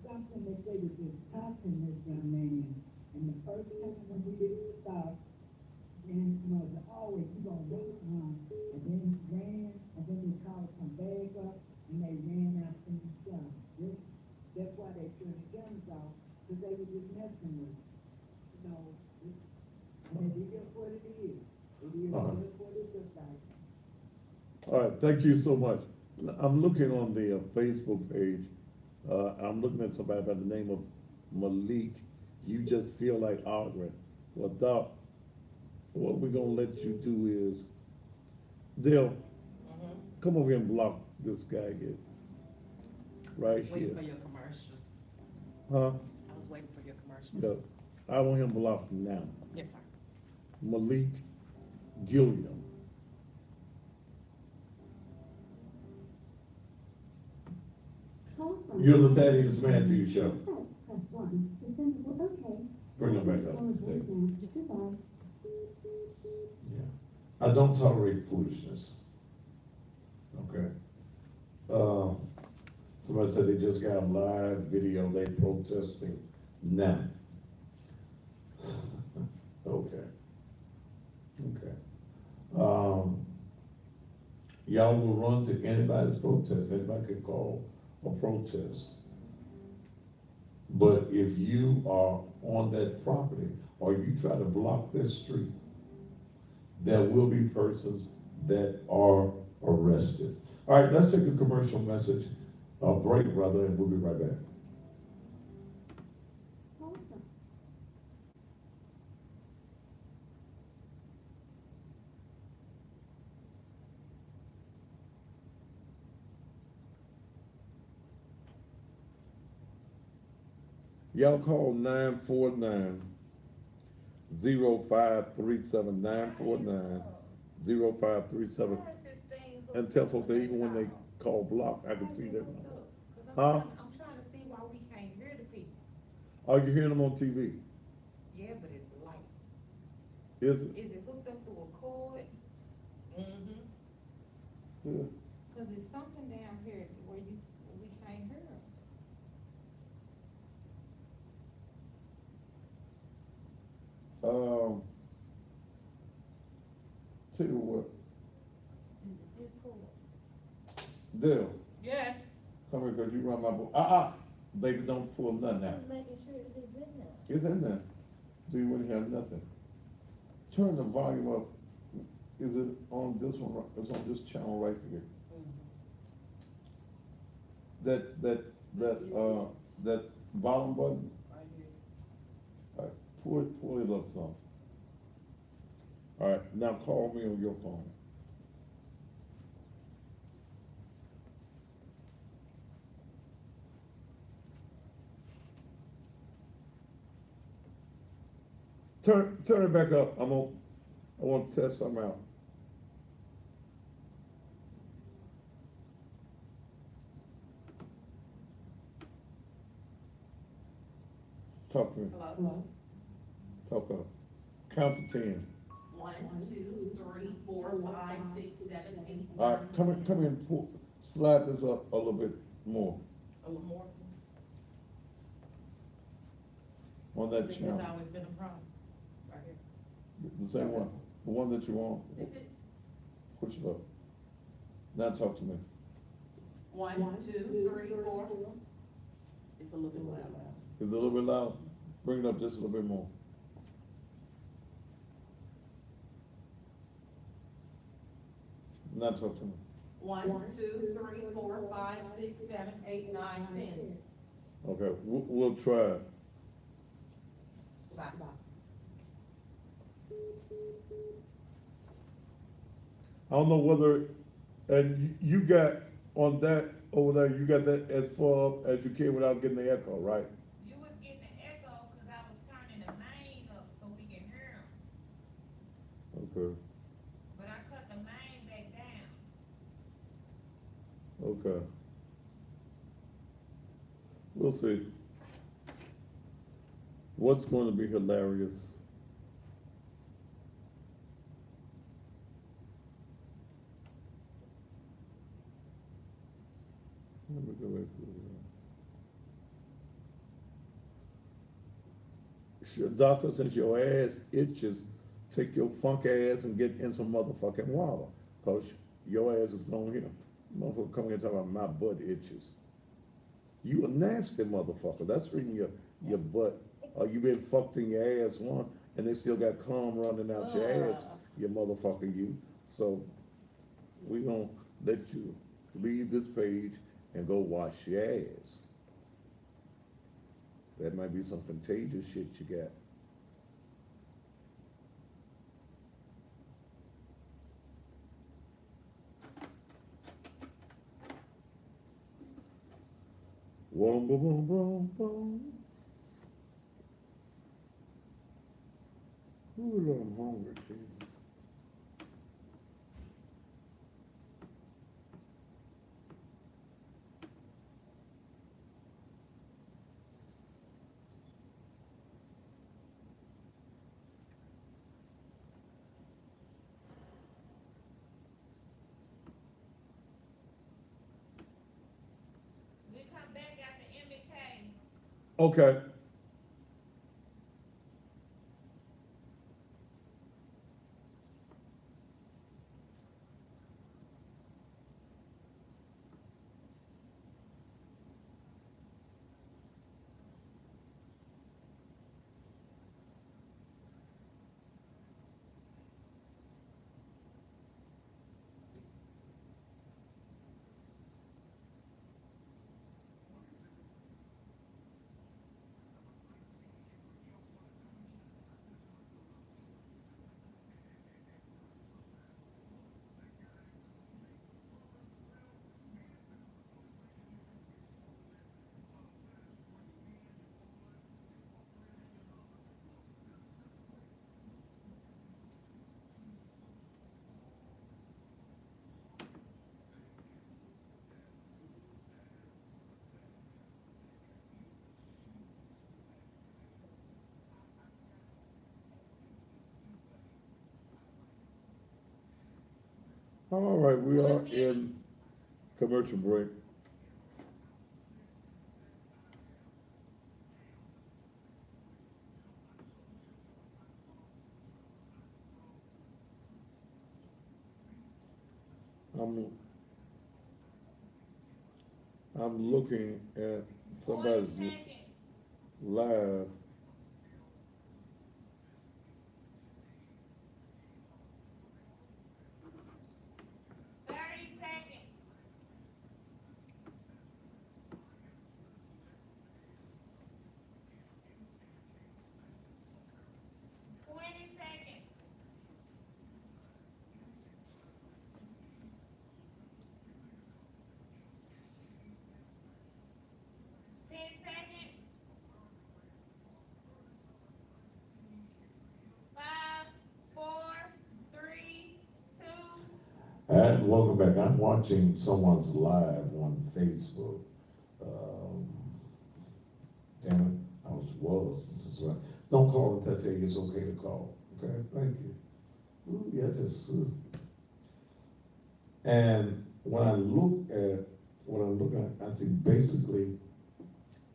something that they were just taunting this young man. And the first time when we didn't stop, and, they always, you gonna wait, and then he ran, and then they called some bag up, and they ran after him and shot him. That's why they turned the guns off, because they were just messing with him. And it is what it is. It is just what it looks like. All right, thank you so much. I'm looking on the Facebook page. I'm looking at somebody by the name of Malik. You just feel like arguing. Well, Doc, what we're gonna let you do is, Dale, come over here and block this guy again. Right here. Waiting for your commercial. Huh? I was waiting for your commercial. Yeah, I want him blocked now. Yes, sir. Malik Gilliam. Call from. You're the Thaddeus Matthews Show. Press 1. Okay. Bring him back up. Goodbye. Yeah. I don't tolerate foolishness. Okay. Somebody said they just got a live video, they protesting now. Okay. Okay. Y'all will run to anybody's protest, anybody can call a protest. But if you are on that property, or you try to block this street, there will be persons that are arrested. All right, let's take a commercial message, a break rather, and we'll be right back. Y'all call 949-0537, 949-0537, and tell folks that even when they call block, I can see them. Huh? I'm trying to see why we can't hear the people. Oh, you're hearing them on TV? Yeah, but it's light. Is it? Is it hooked up through a cord? Mm-hmm. Yeah. Cause there's something down here where we can't hear them. Tell you what, Is it this cord? Dale, Yes. come here, cause you run my book. Baby, don't pull nothing out. I'm making sure it's in there. It's in there. So you wouldn't have nothing. Turn the volume up. Is it on this one? It's on this channel right here. That bottom button. Right here. All right, pull it up some. All right, now call me on your phone. Turn it back up. I want to test something out. Talk to me. Hello? Talk up. Count to 10. 1, 2, 3, 4, 5, 6, 7, 8. All right, come in, pull, slide this up a little bit more A little more. on that channel. It's always been a problem. Right here. The same one, the one that you want. Is it? Push it up. Now talk to me. 1, 2, 3, 4. It's a little bit loud. Is it a little bit loud? Bring it up just a little bit more. Now talk to me. 1, 2, 3, 4, 5, 6, 7, 8, 9, 10. Okay, we'll try it. Bye. I don't know whether, and you got on that over there, you got that as far up as you can without getting the echo, right? You was getting the echo cause I was turning the main up so we can hear them. Okay, But I cut the main back down. okay. We'll see. What's going to be hilarious? Let me go back through it. Doctor, since your ass itches, take your funk ass and get in some motherfucking water, cause your ass is going here. Motherfucker coming here talking about my butt itches. You a nasty motherfucker. That's reading your butt. You been fucked in your ass one, and they still got cum running out your ass, you motherfucker, you. So we gonna let you leave this page and go wash your ass. That might be some contagious shit you got. Boom, boom, boom, boom, boom. Ooh, I'm hungry, Jesus. Okay. All right, we are in commercial break. I'm I'm looking at somebody's 40 seconds. live. 30 seconds. 20 seconds. 10 seconds. 5, 4, 3, 2. And welcome back. I'm watching someone's live on Facebook. Um, Damn it, this is right. Don't call until I tell you it's okay to call. Okay, thank you. Ooh, yeah, just. Ooh. And when I look at what I'm looking at, I see basically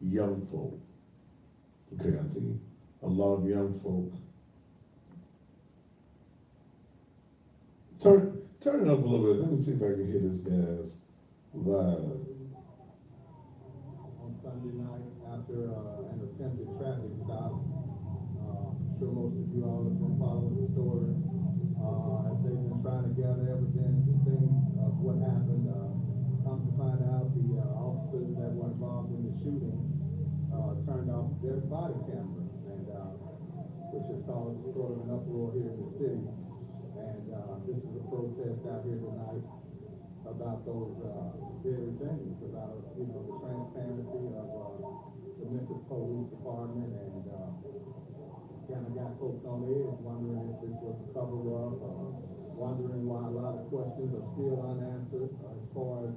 young folk. Okay, I see a lot of young folk. Turn it up a little bit. Let me see if I can hear this guy's live. On Sunday night after an attempted traffic stop. I'm sure most of you all have been following the story. As they've been trying to gather evidence and things of what happened. Come to find out the officers that were involved in the shooting turned off their body camera, and which has caused sort of an uproar here in the city. And this is a protest out here tonight about those very things, about the transparency of the Memphis Police Department, and kind of got folks on edge wondering if this was a cover-up, wondering why a lot of questions are still unanswered as far as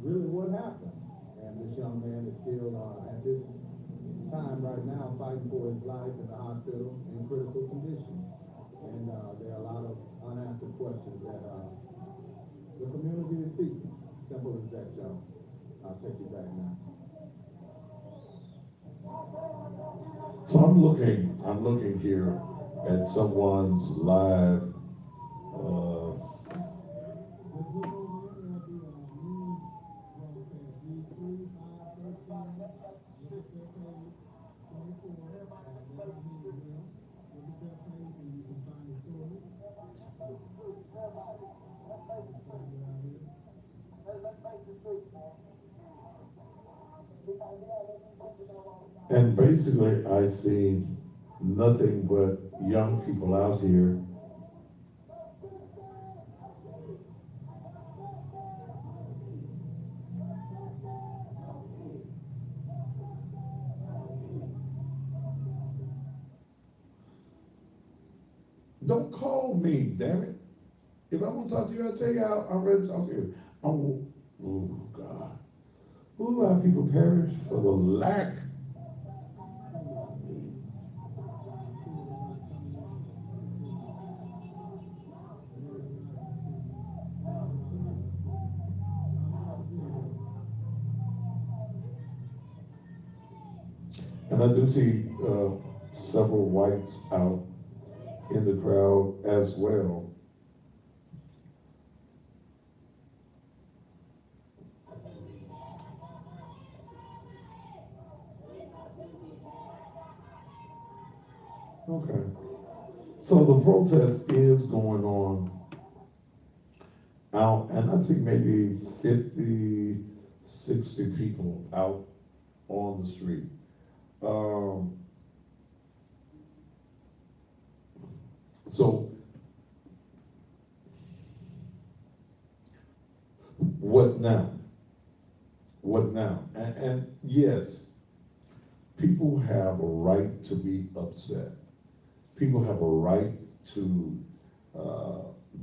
really what happened. And this young man is still at this time right now fighting for his life in the hospital in critical condition. And there are a lot of unanswered questions that the community is seeking. Simple as that, Joe. I'll take you back now. So I'm looking here at someone's live. And basically, I see nothing but young people out here. Don't call me, damn it. If I want to talk to you, I'll tell you I'm ready to talk to you. Oh, God. Who are people perish for the lack? And I do see, several whites out in the crowd as well. Okay. So the protest is going on out, and I see maybe 50, 60 people out on the street. So what now? What now? And yes, people have a right to be upset. People have a right to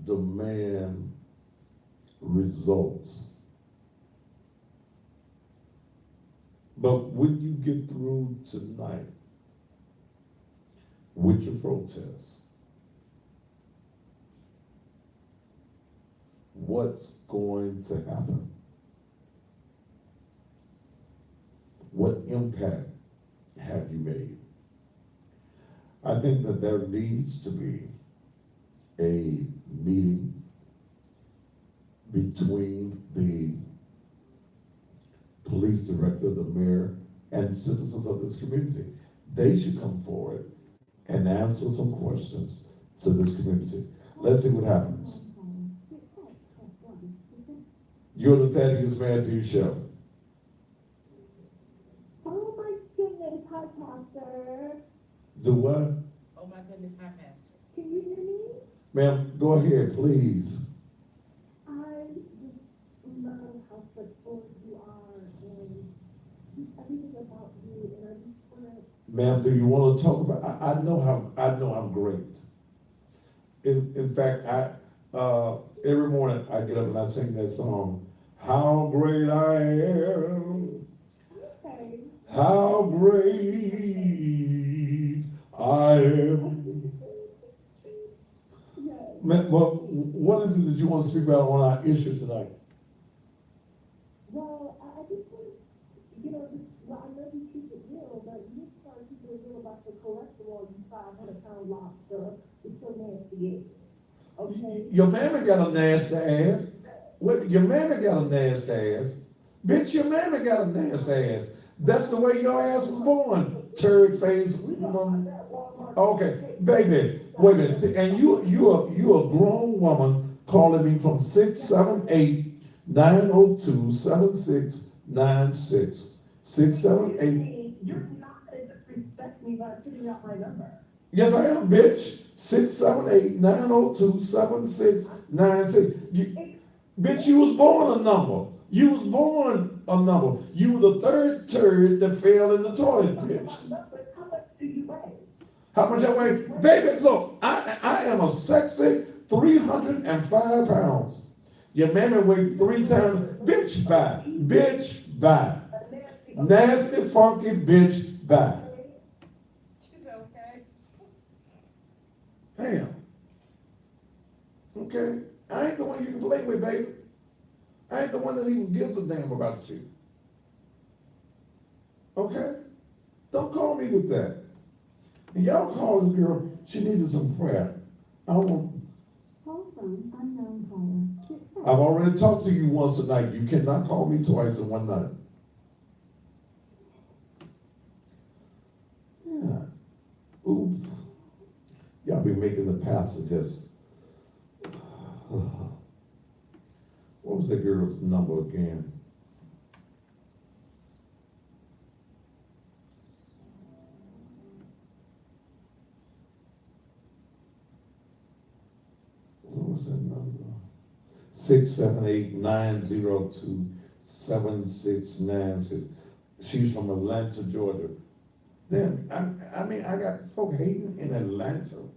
demand results. But when you get through tonight with your protest, what's going to happen? What impact have you made? I think that there needs to be a meeting between the police director, the mayor, and citizens of this community. They should come forward and answer some questions to this community. Let's see what happens. You're the Thaddeus man to your show. Oh my goodness, hi, Pastor. Do what? Oh my goodness, hi, Pastor. Can you hear me? Ma'am, go ahead, please. I just love how straightforward you are and everything about you, and I just want to. Ma'am, do you want to talk about, I know I'm great. In fact, every morning I get up and I sing that song, how great I am, Okay. how great I am. Yes. Well, what is it that you want to speak about on our issue tonight? Well, I just want to, well, I know you keep it real, but you start to keep it real about the cholesterol, you 500-pound lobster, it's so nasty. Okay? Your mammy got a nasty ass. What, your mammy got a nasty ass. Bitch, your mammy got a nasty ass. That's the way your ass was born, turd face. Okay, baby, wait a minute. See, and you a grown woman calling me from 678-902-7696. 678. You're not going to disrespect me by putting out my number. Yes, I am, bitch. 678-902-7696. Bitch, you was born a number. You was born a number. You were the third turd that fell in the toilet, bitch. How much do you weigh? How much I weigh? Baby, look, I am a sexy 305 pounds. Your mammy weighed 3 times. Bitch, bye. Bitch, bye. Nasty, funky bitch, bye. She's okay. Damn. Okay. I ain't the one you can play with, baby. I ain't the one that even gives a damn about you. Okay? Don't call me with that. And y'all call this girl, she needed some prayer. I want. Hold on, unknown caller. I've already talked to you once a night. You cannot call me twice in one night. Yeah. Ooh. Y'all be making the pastor just. What was that girl's number again? What was that number? 678-902-7696. She's from Atlanta, Georgia. Then, I mean, I got folk hating in Atlanta.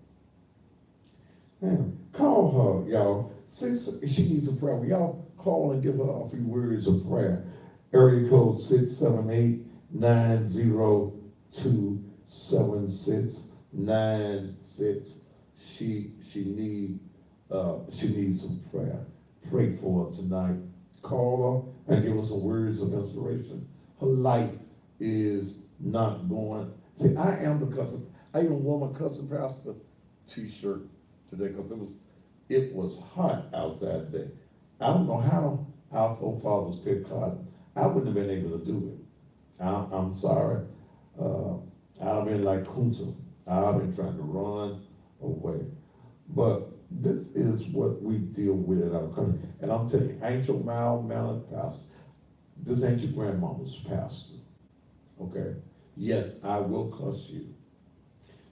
Yeah. Call her, y'all. She needs a prayer. Y'all call and give her a few words of prayer. Area code 678-902-7696. She needs some prayer. Pray for her tonight. Call her and give her some words of inspiration. Her life is not going. See, I am the cousin. I even wore my cousin pastor t-shirt today because it was hot outside there. I don't know how our forefathers picked cotton. I wouldn't have been able to do it. I'm sorry. I've been like Kunta. I've been trying to run away. But this is what we deal with in our country. And I'm telling you, I ain't your mild-mannered pastor. This ain't your grandmama's pastor. Okay? Yes, I will cuss you.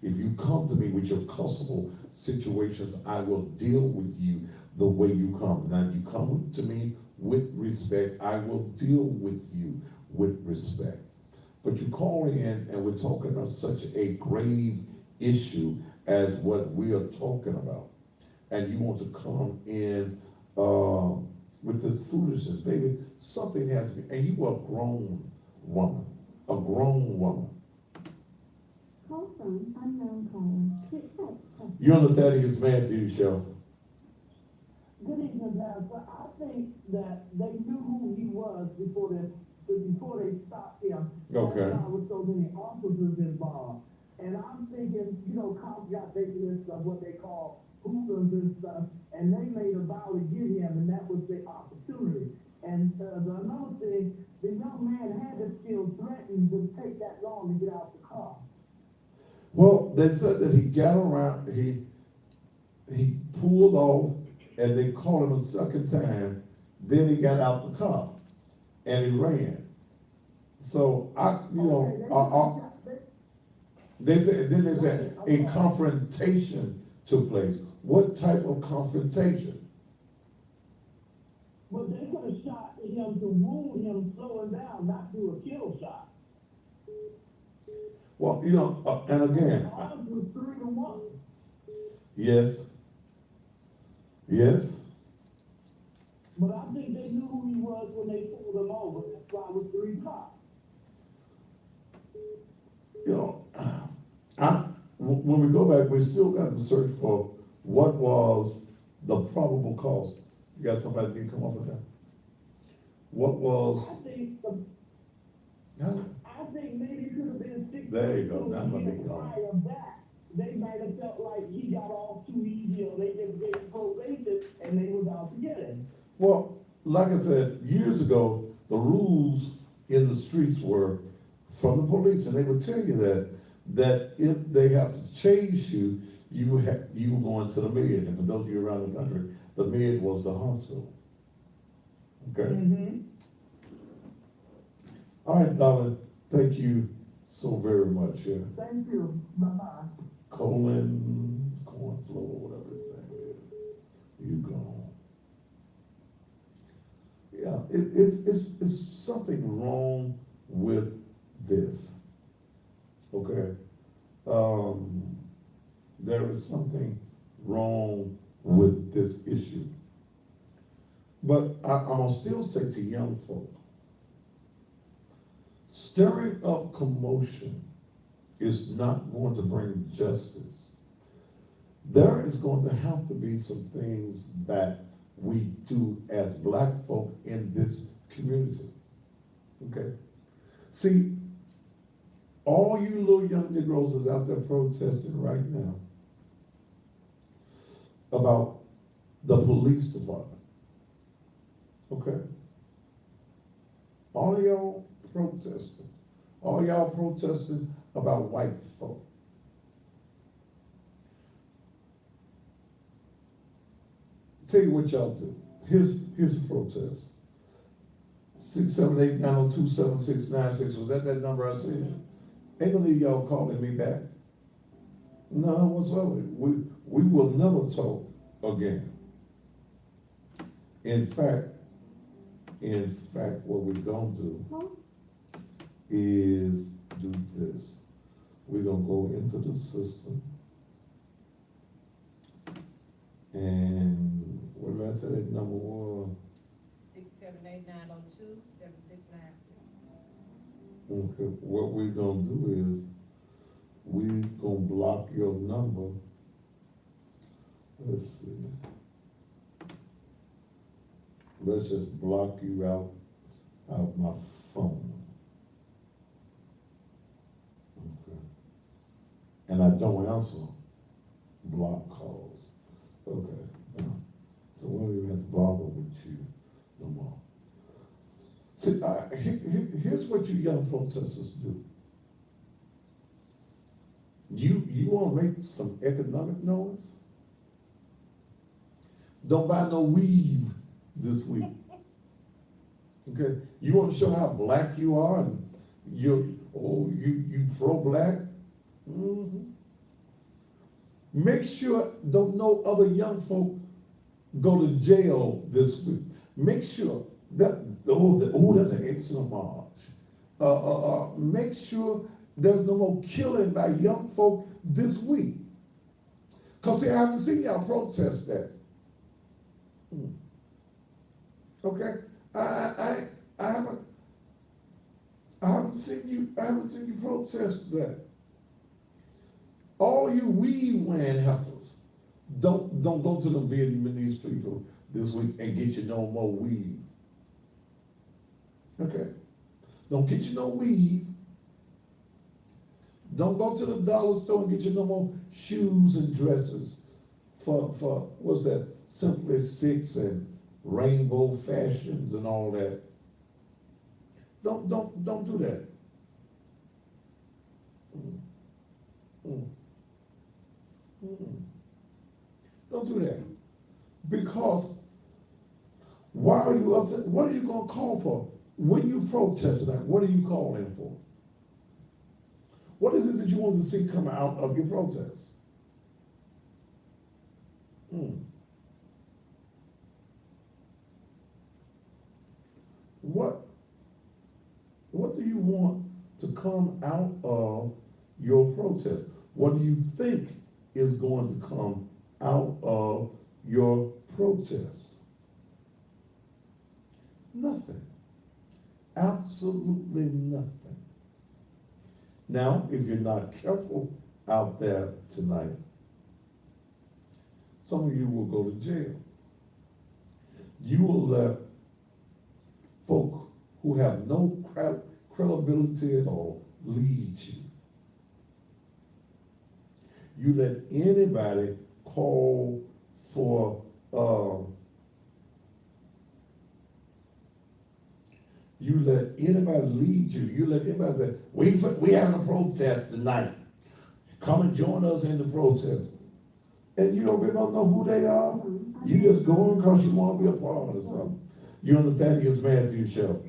If you come to me with your cussable situations, I will deal with you the way you come. Now, if you come to me with respect, I will deal with you with respect. But you call in and we're talking about such a grave issue as what we are talking about. And you want to come in with this foolishness. Baby, something has to be, and you are a grown woman. A grown woman. Call from unknown caller. You're on the Thaddeus Matthews Show. Good evening, Pastor. I think that they knew who he was before they stopped him. Okay. That's why with so many officers involved. And I'm thinking, cops got their list of what they call hoodlums and stuff, and they made a vow to get him, and that was the opportunity. And another thing, the young man had to feel threatened to take that long to get out the car. Well, they said that he got around, he pulled off, and they called him a second time. Then he got out the car, and he ran. So they said a confrontation took place. What type of confrontation? But they could have shot him to wound him, slow him down, not do a kill shot. Well, and again. Odds was 3-1. Yes. Yes. But I think they knew who he was when they pulled him over. That's why it was 3 cops. When we go back, we still got to search for what was the probable cause. You got somebody that can come up with that? What was? I think maybe it could have been 6. There you go. Now I'm a big guy. They might have felt like he got off too easy, or they just gave him probation and they was out to get him. Well, like I said, years ago, the rules in the streets were from the police, and they would tell you that if they have to chase you, you were going to the med. And for those of you around the country, the med was the hospital. Okay? Mm-hmm. All right, darling. Thank you so very much. Yeah. Thank you. Bye-bye. Cornflow, whatever his name is. You gone. Yeah, it's something wrong with this. Okay? There is something wrong with this issue. But I'm gonna still say to young folk, stirring up commotion is not going to bring justice. There is going to have to be some things that we do as black folk in this community. Okay? See, all you little young Negroes is out there protesting right now about the police department. Okay? All of y'all protesting. All y'all protesting about white folk. Tell you what y'all do. Here's a protest. 678-902-7696. Was that number I said? Ain't gonna leave y'all calling me back. None whatsoever. We will never talk again. In fact, what we're gonna do is do this. We're gonna go into the system. And what did I say that number was? 678-902-7696. Okay, what we're gonna do is, we're gonna block your number. Let's see. Let's just block you out my phone. and I don't answer block calls. Okay. So we don't even have to bother with you no more. See, here's what you young protesters do. You want to make some economic noise? Don't buy no weave this week. Okay? You want to show how black you are and you pro-black? Mm-hmm. Make sure don't no other young folk go to jail this week. Make sure that that's an excellent march. Make sure there's no more killing by young folk this week. Because see, I haven't seen y'all protest that. Okay? I haven't seen you protest that. All you weed wearing heifers, don't go to the Vietnamese people this week and get you no more weed. Okay? Don't get you no weed. Don't go to the dollar store and get you no more shoes and dresses for what's that, Simply Six and Rainbow Fashions and all that. Don't do that. Don't do that. Because why are you upset? What are you going to call for? When you protest that, what are you calling for? What is it that you want to see come out of your protest? What do you want to come out of your protest? What do you think is going to come out of your protest? Nothing. Absolutely nothing. Now, if you're not careful out there tonight, some of you will go to jail. You will let folk who have no credibility at all lead you. You let anybody call for you let anybody lead you. You let anybody say, we having a protest tonight. Come and join us in the protest. And you don't really know who they are. You just going because you want to be a part of something. You're on the Thaddeus Matthews show.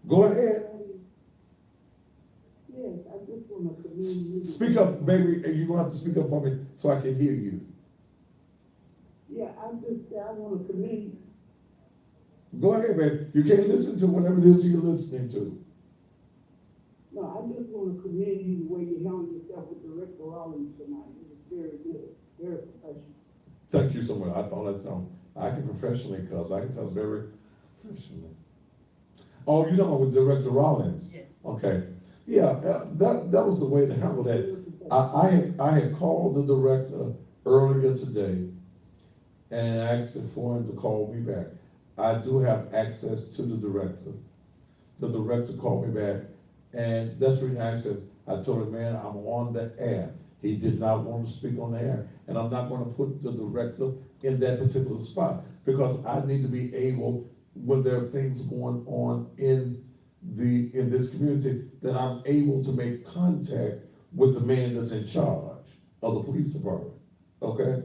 Go ahead. Yes, I just want to commend you. Speak up, baby. You're going to have to speak up for me so I can hear you. Yeah, I want to commend you. Go ahead, baby. You can't listen to whatever it is you're listening to. No, I just want to commend you the way you handled yourself with Director Rollins tonight. It was very good, very professional. Thank you so much. I thought that sounded, I can professionally cuss. I can cuss very professionally. Oh, you're talking about with Director Rollins? Yes. Okay. Yeah, that was the way to handle that. I had called the director earlier today and asked for him to call me back. I do have access to the director. The director called me back, and that's the reason I said, I told him, man, I'm on the air. He did not want to speak on the air, and I'm not going to put the director in that particular spot because I need to be able, when there are things going on in this community, that I'm able to make contact with the man that's in charge of the police department. Okay,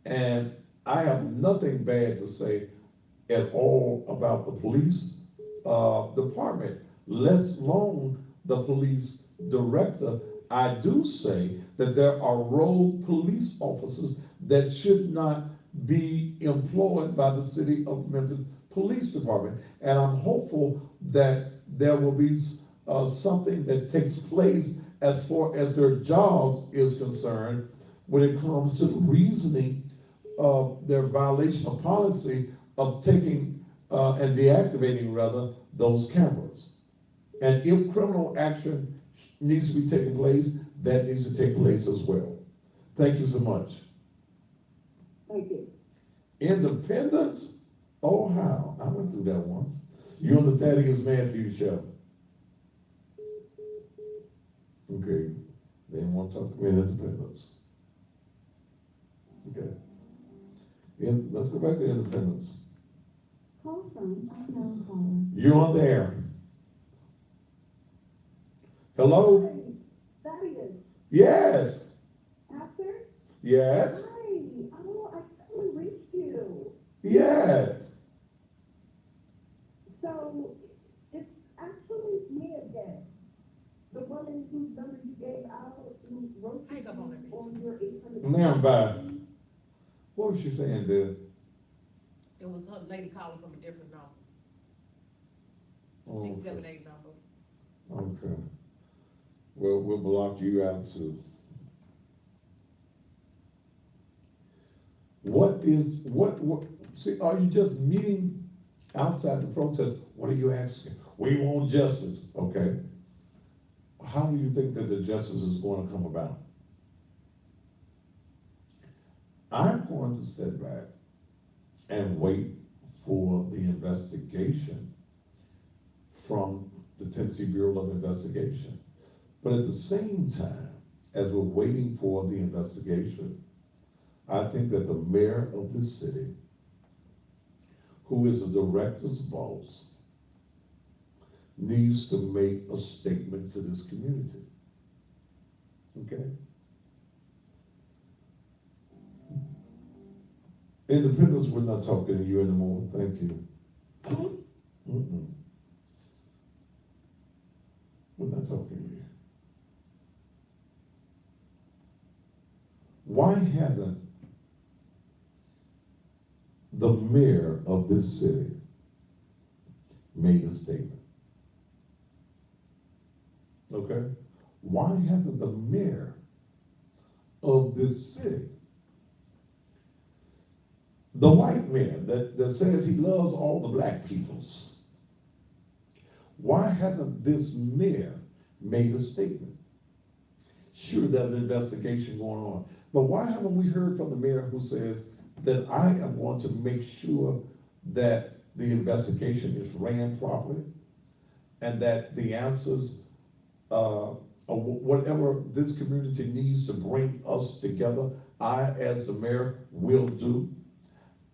and I have nothing bad to say at all about the police department, let alone the police director. I do say that there are rogue police officers that should not be employed by the city of Memphis Police Department. And I'm hopeful that there will be something that takes place as far as their jobs is concerned when it comes to the reasoning of their violation of policy of taking and deactivating rather those cameras. And if criminal action needs to be taking place, that needs to take place as well. Thank you so much. Thank you. Independence? Oh, how? I went through that once. You're on the Thaddeus Matthews show. Okay. They didn't want to talk to me in Independence. Okay. Let's go back to Independence. Call from unknown caller. You on there? Hello? Hi, Thaddeus. Yes. After? Yes. Hi. Oh, I finally reached you. Yes. So, it's actually me again. The woman whose number you gave out, who wrote Hang up on her. on your 800. Now, bye. What was she saying there? It was a lady calling from a different number. Oh, 678 number. okay. Well, we'll block you out too. What, see, are you just meeting outside the protest? What are you asking? We want justice, okay? How do you think that the justice is going to come about? I'm going to sit back and wait for the investigation from the Tennessee Bureau of Investigation. But at the same time, as we're waiting for the investigation, I think that the mayor of this city, who is the director's boss, needs to make a statement to this community. Okay? Independence, we're not talking to you anymore. Thank you. Mm-mm. We're not talking to you. Why hasn't the mayor of this city made a statement? Okay? Why hasn't the mayor of this city, the white mayor that says he loves all the black peoples, why hasn't this mayor made a statement? Sure, there's an investigation going on, but why haven't we heard from the mayor who says that I am going to make sure that the investigation is ran properly and that the answers, whatever this community needs to bring us together, I, as the mayor, will do.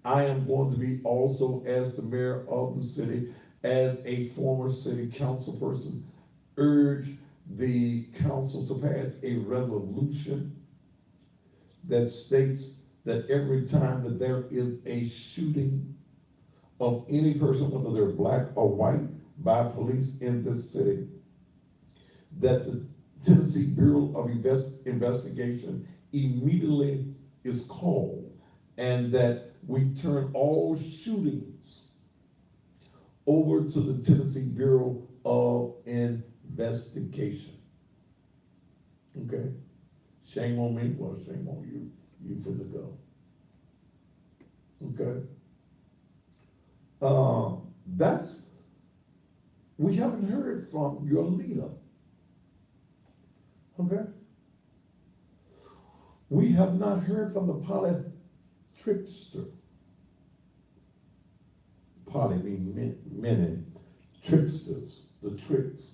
I am going to be also, as the mayor of the city, as a former city council person, urge the council to pass a resolution that states that every time that there is a shooting of any person, whether they're black or white, by police in this city, that the Tennessee Bureau of Investigation immediately is called, and that we turn all shootings over to the Tennessee Bureau of Investigation. Okay? Shame on me, well, shame on you. You finna go. Okay? We haven't heard from your leader. Okay? We have not heard from the trickster. Poly mean many, tricksters, the tricks.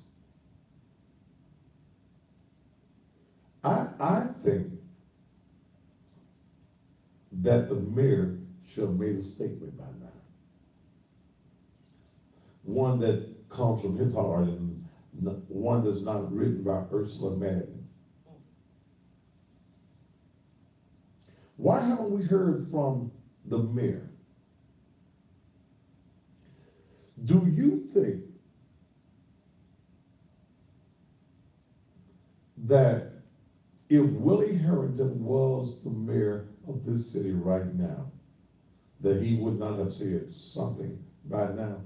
I think that the mayor should have made a statement by now. One that comes from his heart and one that's not written by Ursula Madden. Why haven't we heard from the mayor? Do you think that if Willie Harrington was the mayor of this city right now, that he would not have said something by now?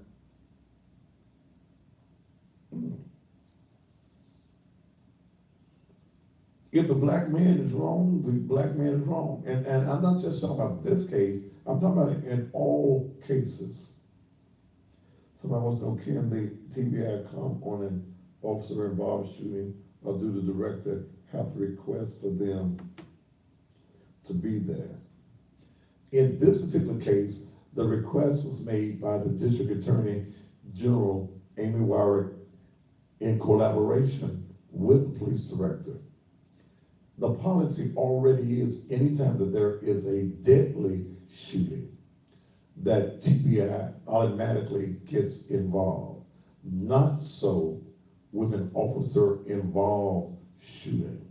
If the black man is wrong, the black man is wrong. And I'm not just talking about this case, I'm talking about it in all cases. Somebody wants to know, can the TBI come on an officer involved shooting, or do the director have to request for them to be there? In this particular case, the request was made by the District Attorney General, Amy Warwick, in collaboration with the police director. The policy already is anytime that there is a deadly shooting, that TBI automatically gets involved. Not so with an officer-involved shooting.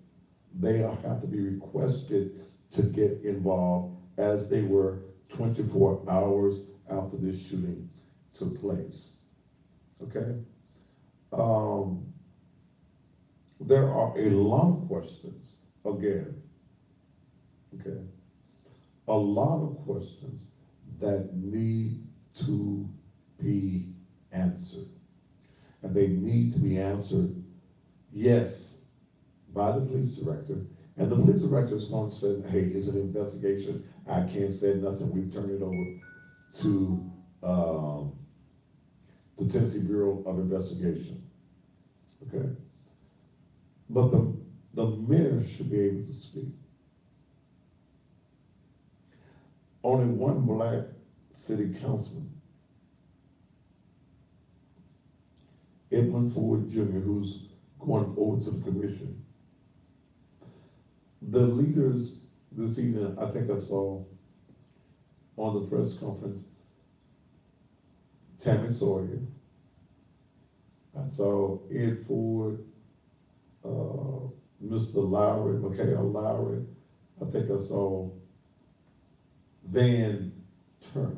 They have to be requested to get involved as they were 24 hours after this shooting took place. Okay? There are a lot of questions, again, okay? A lot of questions that need to be answered. And they need to be answered, yes, by the police director. And the police director is going to say, hey, it's an investigation. I can't say nothing. We've turned it over to the Tennessee Bureau of Investigation. Okay? But the mayor should be able to speak. Only one black city councilman, Edmund Ford Jr., who's going over to the commission. The leaders this evening, I think I saw on the press conference, Tammy Sawyer. I saw Ed Ford, Mr. Lowry, Mikhail Lowry. I think I saw Van Turner.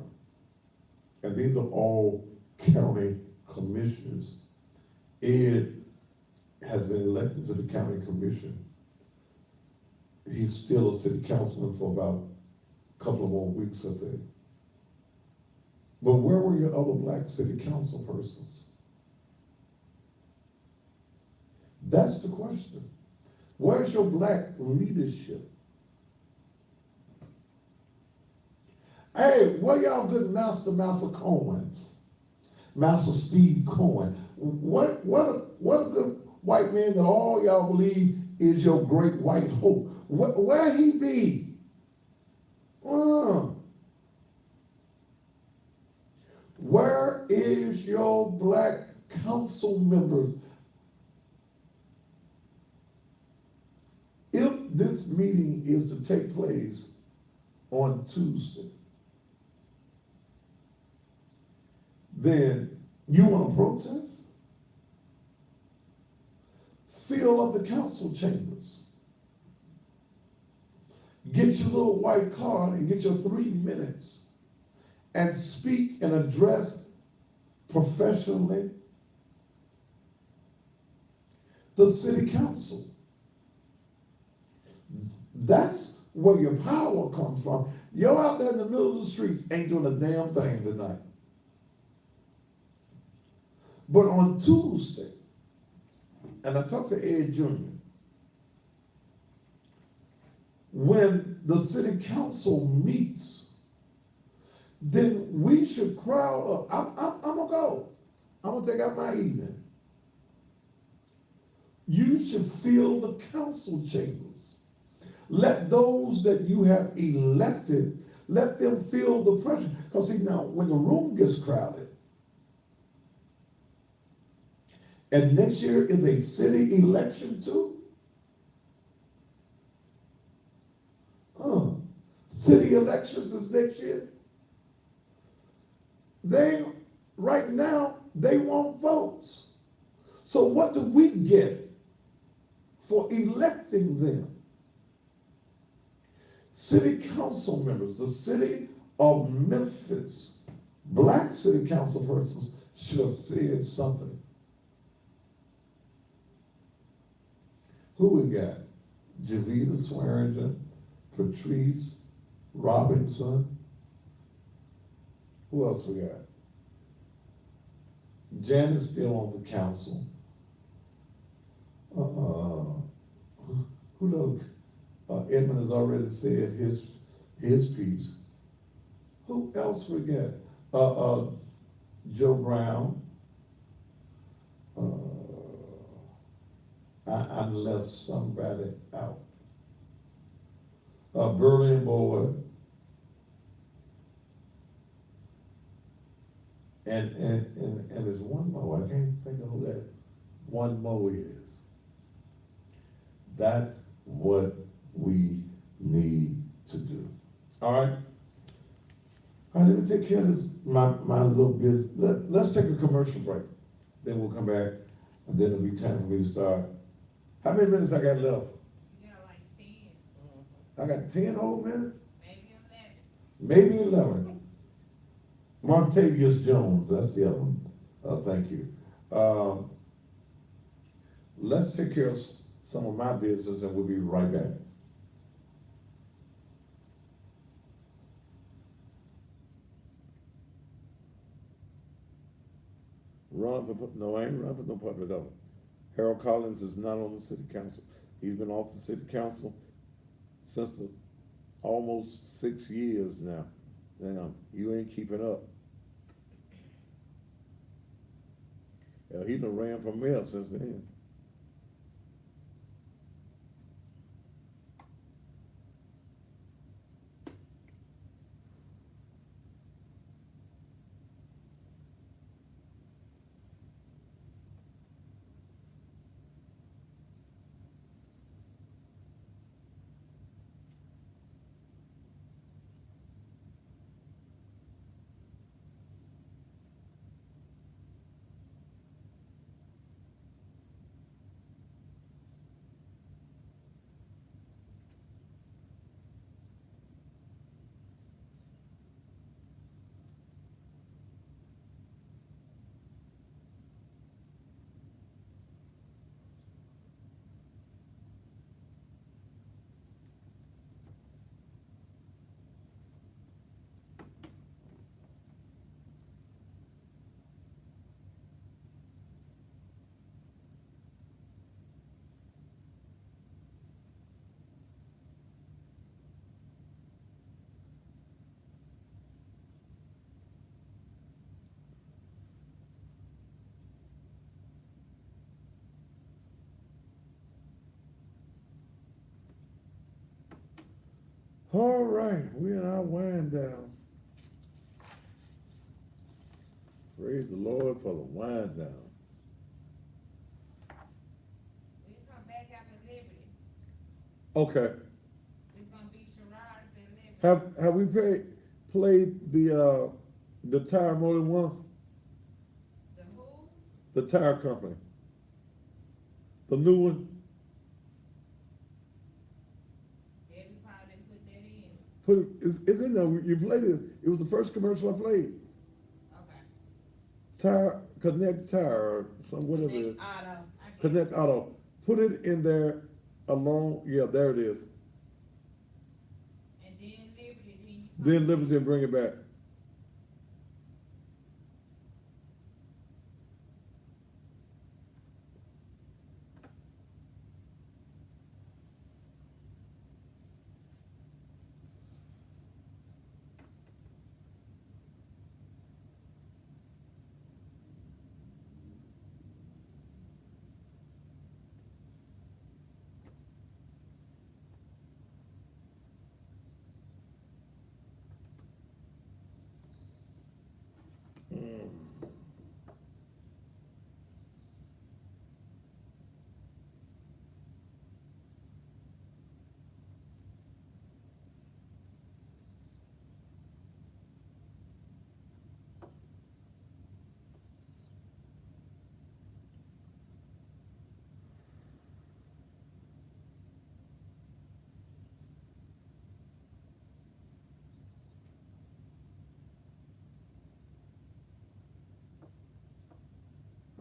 And these are all county commissioners. Ed has been elected to the county commission. He's still a city councilman for about a couple of more weeks, I think. But where were your other black city council persons? That's the question. Where's your black leadership? Hey, where y'all good Master Cohens? Master Steve Cohen. What a good white man that all y'all believe is your great white hope. Where he be? Where is your black council members? If this meeting is to take place on Tuesday, then you want to protest? Fill up the council chambers. Get your little white card and get your 3 minutes and speak and address professionally the city council. That's where your power comes from. You're out there in the middle of the streets, ain't doing a damn thing tonight. But on Tuesday, and I talked to Ed Jr., when the city council meets, then we should crowd up. I'm gonna go. I'm gonna take out my evening. You should fill the council chambers. Let those that you have elected, let them feel the pressure. Because see, now, when the room gets crowded, and next year is a city election too. City elections is next year. Right now, they want votes. So what do we get for electing them? City council members, the city of Memphis, black city council persons should have said something. Who we got? Javita Swearingen, Patrice Robinson. Who else we got? Janet's still on the council. Who knows? Edmund has already said his piece. Who else we got? Joe Brown. I left somebody out. Berlin Boy. And there's one more. I can't think of who that one more is. That's what we need to do. All right? All right, let me take care of this, my little business. Let's take a commercial break. Then we'll come back, and then it'll be time for me to start. How many minutes I got left? You got like 10, I got 10 whole minutes? maybe 11. Maybe 11. Montavious Jones, that's the other one. Thank you. Let's take care of some of my business and we'll be right back. No, I ain't run for no public office. Harold Collins is not on the city council. He's been off the city council since almost 6 years now. Damn, you ain't keeping up. He done ran for mayor since then. All right, we're in our wind down. Praise the Lord for the wind down. We'll come back after Liberty. Okay. It's gonna be charades and Liberty. Have we played the tire more than once? The who? The tire company. The new one. Every probably didn't put that in. It's in there. You played it. It was the first commercial I played. Okay. Tire Connect Tire or some whatever it is. Auto. Connect Auto. Put it in there along. Yeah, there it is. And then Liberty, Then Liberty bring it back.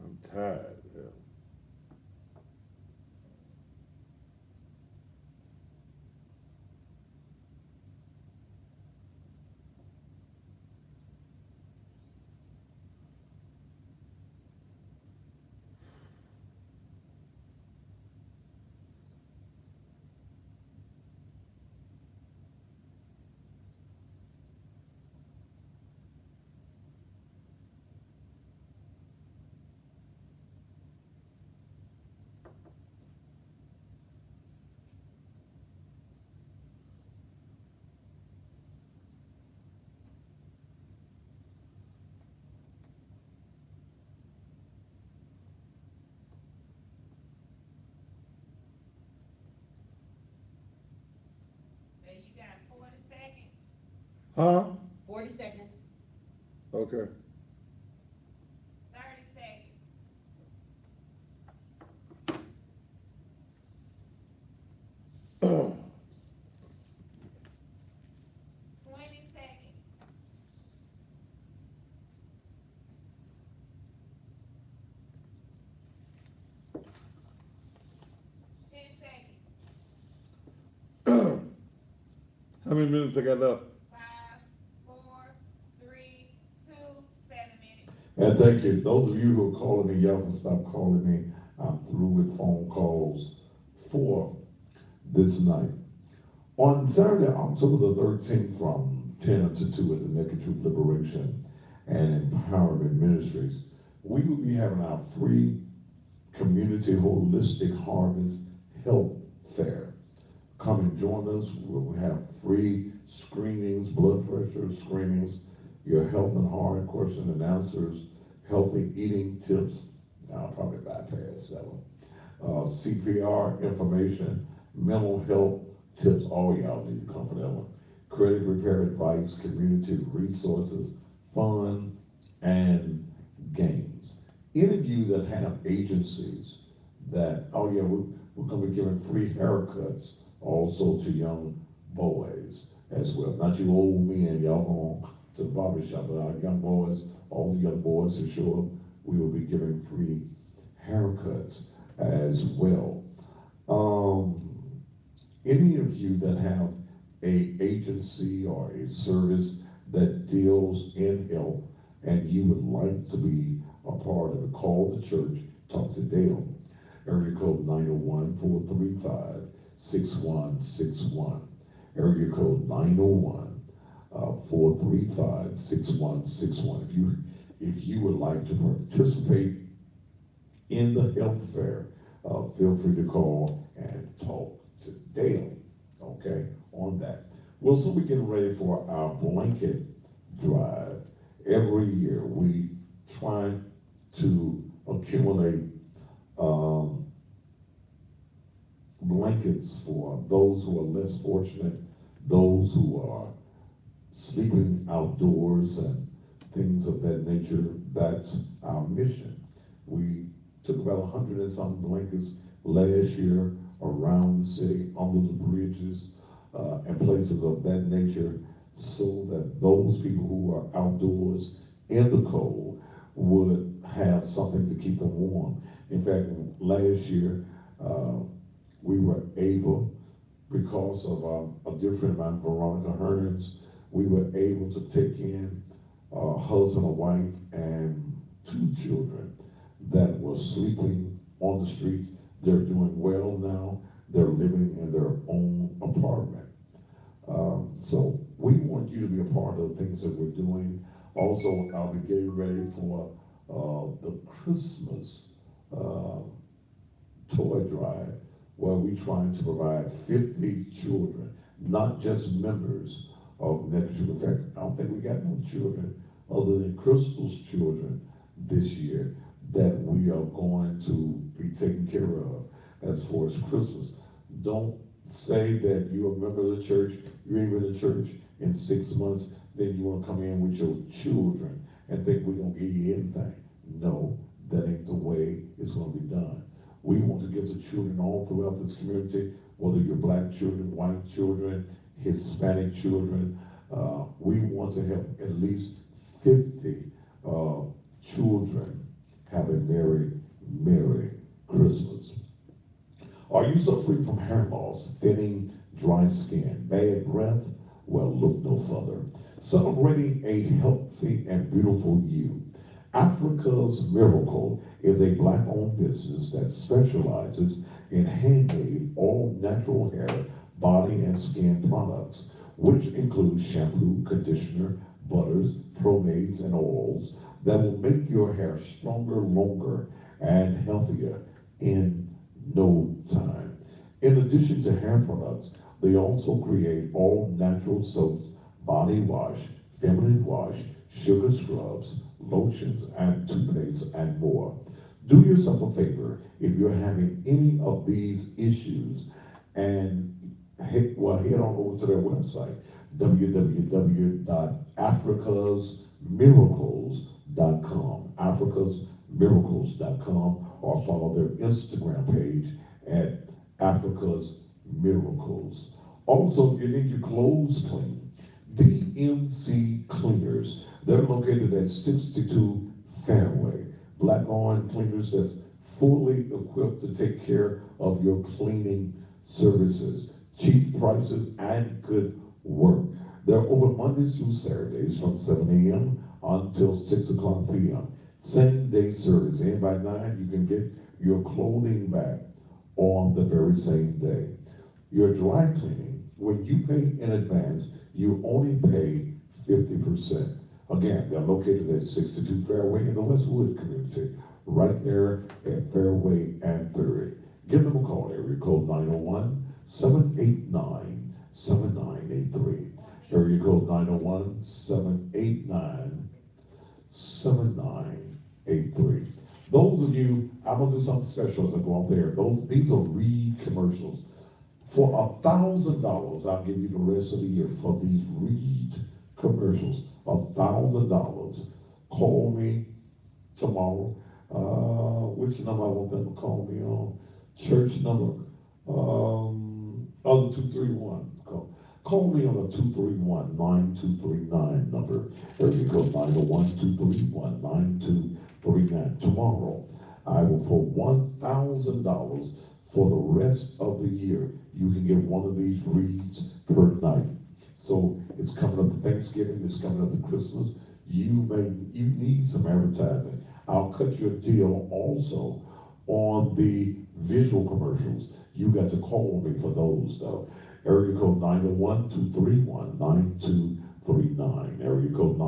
I'm tired. Hell. Huh? 40 seconds. Okay. 30 seconds. 20 seconds. 10 seconds. How many minutes I got left? 5, 4, 3, 2, 7 minutes. And thank you. Those of you who are calling me, y'all can stop calling me. I'm through with phone calls for this night. On Saturday, October the 13th, from 10 to 2 at the Naked Truth Liberation and Empowerment Ministries, we will be having our free community holistic harvest health fair. Come and join us. We'll have free screenings, blood pressure screenings, your health and heart question and answers, healthy eating tips. I'll probably bypass that one. CPR information, mental health tips. All y'all need to come for that one. Credit repair advice, community resources, fun, and games. Any of you that have agencies that, oh yeah, we're going to be giving free haircuts also to young boys as well. Not you old men, y'all going to the barber shop, but our young boys, all the young boys for sure, we will be giving free haircuts as well. Any of you that have a agency or a service that deals in health and you would like to be a part of it, call the church, talk to Dale. Area code 901-435-6161. Area code 901-435-6161. If you would like to participate in the health fair, feel free to call and talk to Dale, okay, on that. We'll soon be getting ready for our blanket drive. Every year we try to accumulate blankets for those who are less fortunate, those who are sleeping outdoors and things of that nature. That's our mission. We took about 100 and some blankets last year around the city, under the bridges, and places of that nature, so that those people who are outdoors in the cold would have something to keep them warm. In fact, last year, we were able, because of a dear friend of mine, Veronica Hernans, we were able to take in a husband, a wife, and 2 children that were sleeping on the streets. They're doing well now. They're living in their own apartment. So we want you to be a part of the things that we're doing. Also, I'll be getting ready for the Christmas toy drive, where we're trying to provide 50 children, not just members of Naked Truth. In fact, I don't think we got no children other than Crystal's children this year that we are going to be taking care of as far as Christmas. Don't say that you're a member of the church, you ain't been to church in 6 months, then you want to come in with your children and think we're going to give you anything. No, that ain't the way it's going to be done. We want to give the children all throughout this community, whether you're black children, white children, Hispanic children. We want to help at least 50 children have a Merry, Merry Christmas. Are you suffering from hair loss, thinning, dry skin, bad breath? Well, look no further. Celebrating a healthy and beautiful you. Africa's Miracle is a black-owned business that specializes in handmade, all-natural hair, body, and skin products, which include shampoo, conditioner, butters, pomades, and oils that will make your hair stronger, longer, and healthier in no time. In addition to hair products, they also create all-natural soaps, body wash, feminine wash, sugar scrubs, lotions, and toothpaste, and more. Do yourself a favor if you're having any of these issues and head on over to their website, www.africasmiracles.com, africasmiracles.com, or follow their Instagram page at Africa's Miracles. Also, you need your clothes cleaned. DMC Cleaners. They're located at 62 Fairway. Black-owned cleaners that's fully equipped to take care of your cleaning services. Cheap prices and good work. They're open Mondays through Saturdays from 7 a.m. until 6 o'clock p.m. Same day service. And by 9, you can get your clothing back on the very same day. Your dry cleaning, when you pay in advance, you only pay 50%. Again, they're located at 62 Fairway in the Westwood community, right there at Fairway and 3rd. Give them a call, area code 901-789-7983. Area code 901-789-7983. Those of you, I'm gonna do something special as I go out there. These are Reed commercials. For $1,000, I'll give you the rest of the year for these Reed commercials. $1,000. Call me tomorrow. Which number I want them to call me on? Church number, other 231. Call me on the 231-9239 number. There you go, 901-231-9239. Tomorrow, I will, for $1,000 for the rest of the year, you can get one of these reads per night. So it's coming up to Thanksgiving, it's coming up to Christmas. You need some advertising. I'll cut you a deal also on the visual commercials. You got to call me for those though. Area code 901-231-9239. Area code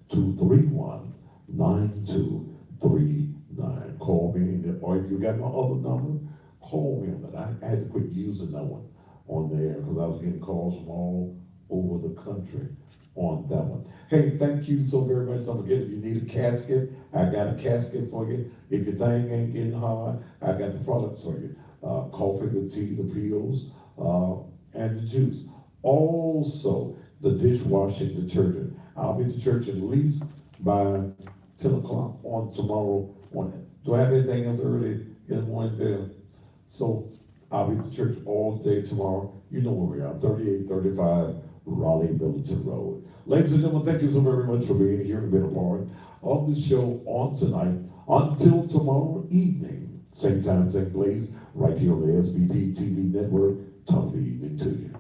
901-231-9239. Call me, or if you got my other number, call me on that. I had to quit using that one on there because I was getting calls from all over the country on that one. Hey, thank you so very much. Don't forget, if you need a casket, I got a casket for you. If your thing ain't getting hard, I got the products for you. Coffee, the tea, the peels, and the juice. Also, the dishwashing detergent. I'll be at church at least by 10 o'clock on tomorrow morning. Do I have anything else early in the morning there? So I'll be at church all day tomorrow. You know where we are, 3835 Raleigh Billington Road. Ladies and gentlemen, thank you so very much for being here and being a part of the show on tonight. Until tomorrow evening, same time, same place, right here on the SVP TV network. Top of the evening to you.